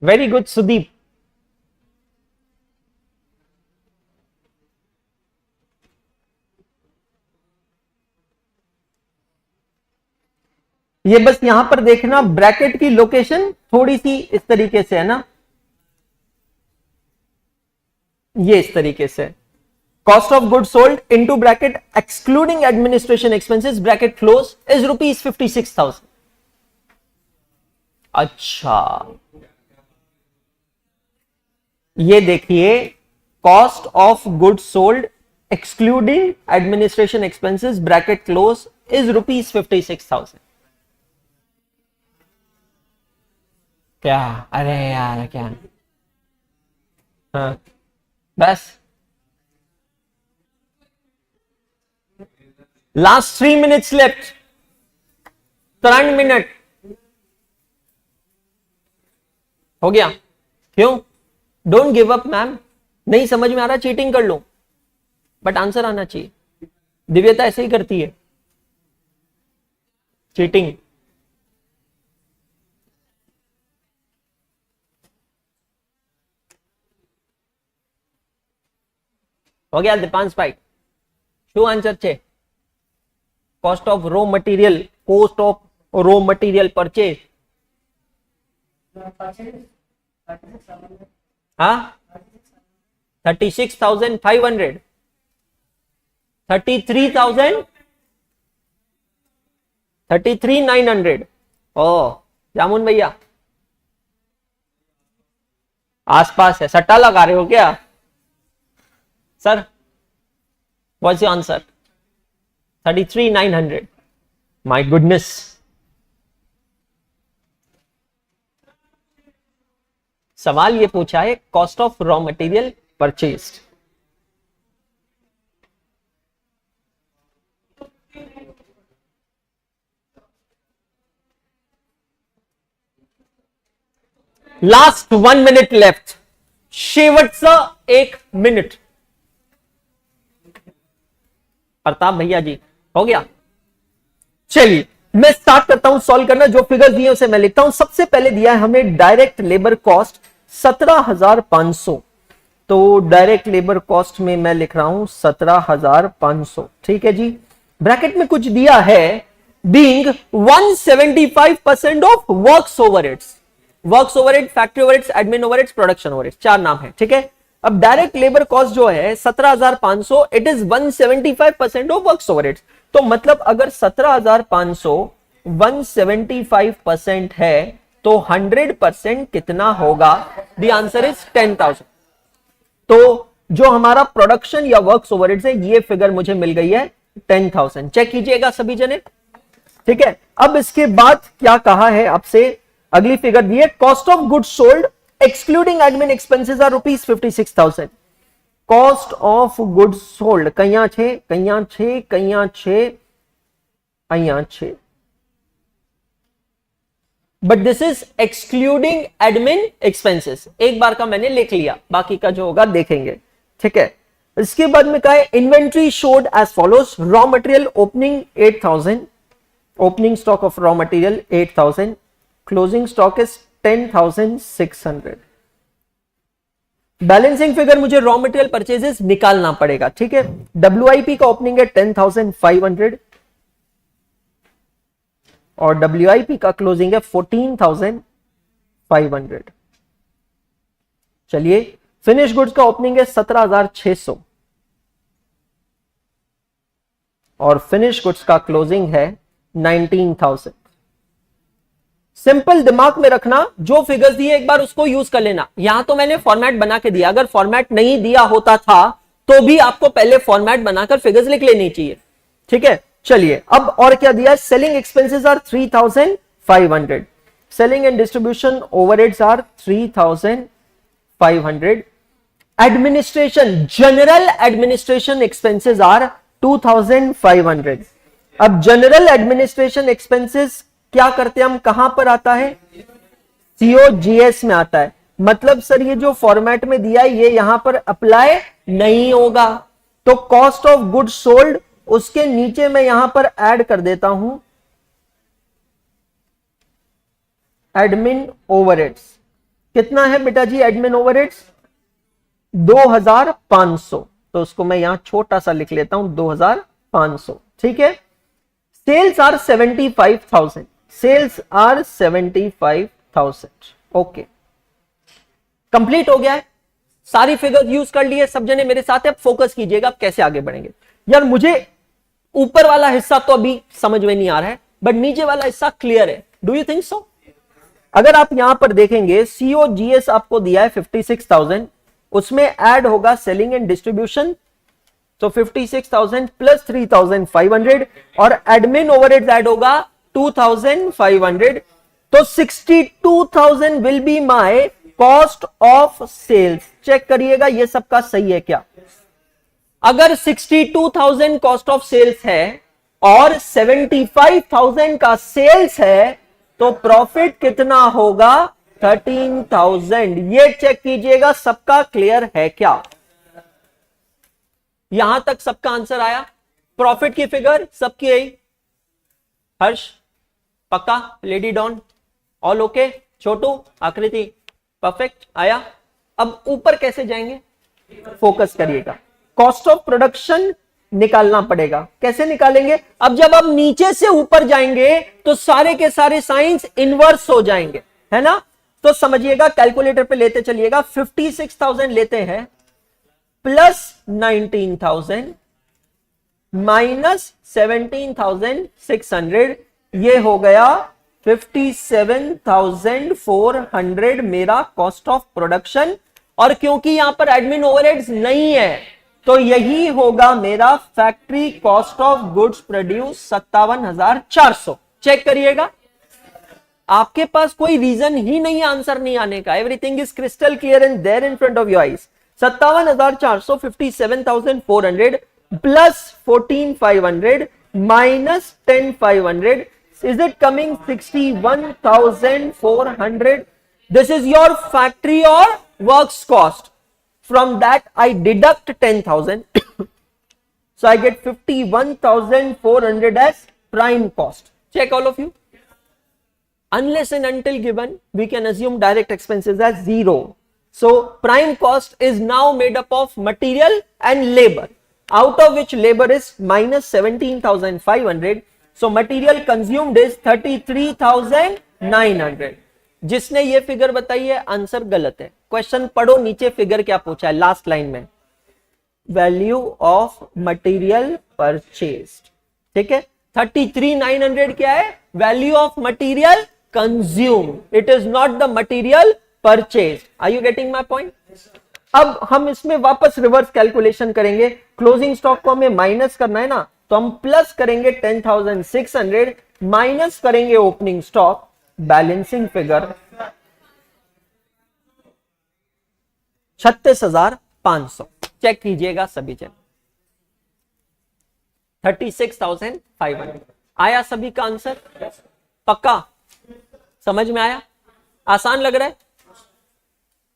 Very good Sudeep. ये बस यहां पर देखना, ब्रैकेट की लोकेशन थोड़ी सी इस तरीके से है ना, ये इस तरीके से cost of good sold into bracket excluding administration expenses bracket close is ₹56,000। अच्छा, ये देखिए, cost of good sold excluding administration expenses bracket close is ₹56,000। क्या? अरे यार क्या, हाँ बस लास्ट 3 मिनट्स लेफ्ट, 3 मिनट हो गया। क्यों? डोंट गिव अप मैम, नहीं समझ में आ रहा चीटिंग कर लो, बट आंसर आना चाहिए। दिव्यता ऐसे ही करती है चीटिंग। हो गया दीपांश भाई, शू आंसर छे cost of raw material, cost of raw material purchase. हाँ 36,500, 33,000, 33,900। ओ जामुन भैया आसपास है, सट्टा लगा रहे हो क्या sir? What's your answer? 33,900। My goodness. सवाल ये पूछा है cost of raw material purchased. Last 1 minute left, शेवटचं 1 मिनिट। प्रताप भैया जी हो गया। चलिए मैं स्टार्ट करता हूं सॉल्व करना। जो फिगर दिए उसे मैं लिखता हूं। सबसे पहले दिया है हमें डायरेक्ट लेबर कॉस्ट 17,500, तो डायरेक्ट लेबर कॉस्ट में मैं लिख रहा हूं 17,500, ठीक है जी। ब्रैकेट में कुछ दिया है being 175% of works overheads, works overhead, factory overheads, admin overheads, production overheads, 4 नाम है, ठीक है। अब डायरेक्ट लेबर कॉस्ट जो है 17,500, it is 175% of works overheads. तो मतलब अगर 17,500 175% है तो 100% कितना होगा? The answer is 10,000। तो जो हमारा प्रोडक्शन या वर्क्स ओवरहेड्स है, ये फिगर मुझे मिल गई है 10,000। चेक कीजिएगा सभी जने, ठीक है। अब इसके बाद क्या कहा है आपसे, अगली फिगर दी है cost of goods sold excluding admin expenses are ₹56,000। Cost of goods sold कहिया छे, कहिया छे, कहिया छे, कहिया छे, but this is excluding admin expenses. एक बार का मैंने लिख लिया, बाकी का जो होगा देखेंगे, ठीक है। इसके बाद में कहा है inventory showed as follows, raw material opening 8,000, opening stock of raw material 8,000, closing stock is 10,600। Balancing figure मुझे रॉ मटेरियल परचेजेस निकालना पड़ेगा, ठीक है। WIP का ओपनिंग है 10,500 और WIP का क्लोजिंग है 14,500। चलिए फिनिश गुड्स का ओपनिंग है 17,600 और फिनिश गुड्स का क्लोजिंग है 19,000। सिंपल दिमाग में रखना, जो फिगर्स दिए एक बार उसको यूज कर लेना। यहां तो मैंने फॉर्मेट बना के दिया, अगर फॉर्मेट नहीं दिया होता था तो भी आपको पहले फॉर्मेट बनाकर फिगर्स लिख लेनी चाहिए, ठीक है। चलिए अब और क्या दिया, selling expenses are 3,500, selling and distribution overheads are 3,500, administration general administration expenses are 2,500। अब जनरल एडमिनिस्ट्रेशन एक्सपेंसेस क्या करते हैं हम, कहां पर आता है? COGS में आता है। मतलब सर ये जो फॉर्मेट में दिया है ये यहां पर अप्लाई नहीं होगा, तो कॉस्ट ऑफ गुड्स सोल्ड उसके नीचे मैं यहां पर ऐड कर देता हूं एडमिन ओवरहेड्स। कितना है बेटा जी एडमिन ओवरहेड्स? 2,500, तो उसको मैं यहां छोटा सा लिख लेता हूं 2,500, ठीक है। Sales are 75,000, sales are 75,000, okay. Complete हो गया है, सारी फिगर यूज कर लिए सब जने मेरे साथ है। फोकस कीजिएगा कैसे आगे बढ़ेंगे। यार मुझे ऊपर वाला हिस्सा तो अभी समझ में नहीं आ रहा है, बट नीचे वाला हिस्सा क्लियर है। Do you think so? अगर आप यहां पर देखेंगे COGS आपको दिया है 56,000, उसमें ऐड होगा सेलिंग एंड डिस्ट्रीब्यूशन, तो 56,000 प्लस 3,500 और एडमिन ओवरहेड्स ऐड होगा 2,500, तो 62,000 will be my cost of sales. Check करिएगा ये सबका सही है क्या? अगर 62,000 कॉस्ट ऑफ सेल्स है और 75,000 का सेल्स है तो प्रॉफिट कितना होगा? 13,000। ये चेक कीजिएगा सबका क्लियर है क्या? यहां तक सबका आंसर आया? प्रॉफिट की फिगर सबकी आई? हर्ष पक्का? Lady don all okay? Chhotu Aakriti perfect आया? अब ऊपर कैसे जाएंगे? फोकस करिएगा। कॉस्ट ऑफ प्रोडक्शन निकालना पड़ेगा। कैसे निकालेंगे? अब जब आप नीचे से ऊपर जाएंगे तो सारे के सारे साइंस इनवर्स हो जाएंगे, है ना? तो समझिएगा, कैलकुलेटर पे लेते चलिएगा। 56,000 लेते हैं प्लस 19,000 माइनस 17,600, ये हो गया 57,400 मेरा कॉस्ट ऑफ प्रोडक्शन। और क्योंकि यहां पर एडमिन ओवरहेड्स नहीं है तो यही होगा मेरा factory cost of goods produce 57,400। Check करिएगा, आपके पास कोई रीजन ही नहीं आंसर नहीं आने का। Everything is crystal clear and there in front of your eyes. 57,400 57,400 plus 14,500 minus 10,500 is it coming 61,400? This is your factory or works cost. From that I deduct 10,000. So I get 51,400 as prime cost. Check all of you. Unless and until given, we can assume direct expenses as 0. So prime cost is now made up of material and labor, out of which labor is minus 17,500. So material consumed is 33,900. जिसने ये figure बताई है answer गलत है. Question पढ़ो, नीचे figure क्या पूछा है लास्ट लाइन में, वैल्यू ऑफ मटेरियल परचेस्ड. ठीक है, 33,900 क्या है, value of material consume. It is not the material purchase. Are you getting my point? अब हम इसमें वापस रिवर्स कैलकुलेशन करेंगे. क्लोजिंग स्टॉक को हमें माइनस करना है ना, तो हम प्लस करेंगे 10,600 माइनस करेंगे opening stock. Balancing figure 36,500. Check कीजिएगा सभी जन. 36,500 आया सभी का आंसर. पक्का समझ में आया? आसान लग रहा है?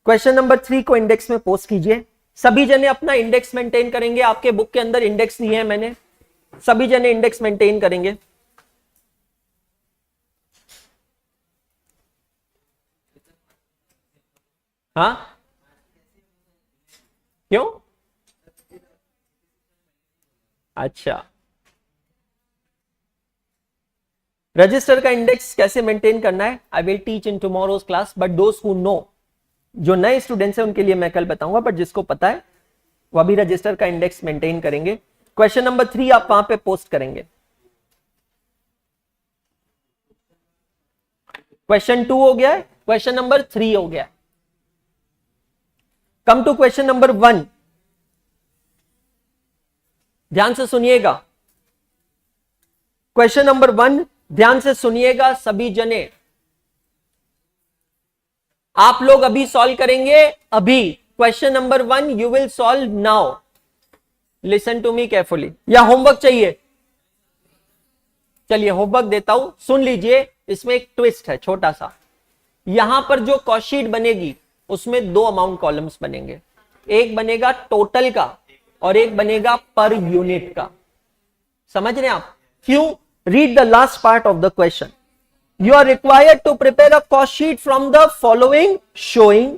क्वेश्चन नंबर 3 को इंडेक्स में पोस्ट कीजिए. सभी जने अपना इंडेक्स मेंटेन करेंगे. आपके बुक के अंदर इंडेक्स दिए हैं मैंने, सभी जने इंडेक्स मेंटेन करेंगे. हाँ, क्यों? अच्छा, रजिस्टर का इंडेक्स कैसे मेंटेन करना है I will teach in tomorrow's class, but those who know, जो नए स्टूडेंट्स हैं उनके लिए मैं कल बताऊंगा, बट जिसको पता है वह भी रजिस्टर का इंडेक्स मेंटेन करेंगे. क्वेश्चन नंबर 3 आप वहां पे पोस्ट करेंगे. क्वेश्चन 2 हो गया है, क्वेश्चन नंबर 3 हो गया. Come to question number 1. ध्यान से सुनिएगा. क्वेश्चन नंबर 1 ध्यान से सुनिएगा सभी जने. आप लोग अभी सॉल्व करेंगे. अभी question number 1 you will solve now. Listen to me carefully. या होमवर्क चाहिए? चलिए होमवर्क देता हूं, सुन लीजिए. इसमें एक ट्विस्ट है छोटा सा. यहां पर जो कॉस्ट शीट बनेगी उसमें 2 अमाउंट कॉलम्स बनेंगे. एक बनेगा टोटल का और एक बनेगा पर यूनिट का. समझ रहे हैं आप? क्यों? Read the last part of the question. You are required to prepare a cost sheet from the following showing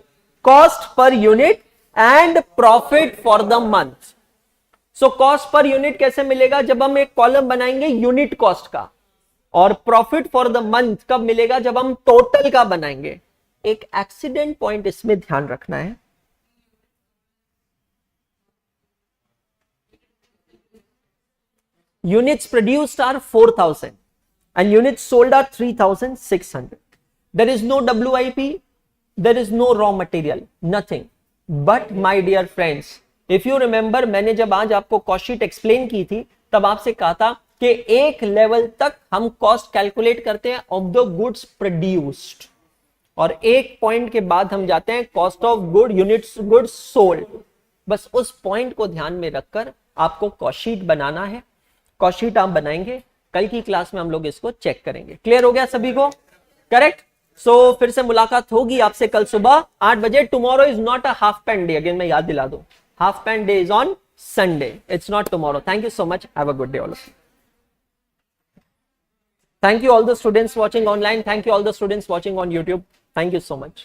cost per unit and profit for the month. So cost per unit कैसे मिलेगा? जब हम एक column बनाएंगे unit cost का, और profit for the month कब मिलेगा? जब हम टोटल का बनाएंगे. एक एक्सीडेंट पॉइंट इसमें ध्यान रखना है. Units produced are 4,000 and units sold are 3,600. There is no WIP, there is no raw material, nothing. But my dear friends, if you remember, मैंने जब आज आपको कॉस्ट शीट एक्सप्लेन की थी तब आपसे कहा था कि एक लेवल तक हम कॉस्ट कैलकुलेट करते हैं ऑफ द गुड्स प्रोड्यूस्ड, और एक पॉइंट के बाद हम जाते हैं cost of good units goods sold. बस उस पॉइंट को ध्यान में रखकर आपको कॉस्ट शीट बनाना है. कॉस्ट शीट आप बनाएंगे, कल की क्लास में हम लोग इसको चेक करेंगे. क्लियर हो गया सभी को? करेक्ट. सो फिर से मुलाकात होगी आपसे कल सुबह 8 बजे. Tomorrow is not a half pen day. Again मैं याद दिला दूं, half pen day is on Sunday. It's not tomorrow. Thank you so much. Have a good day all of you. Thank you all the students watching online. Thank you all the students watching on YouTube. Thank you so much.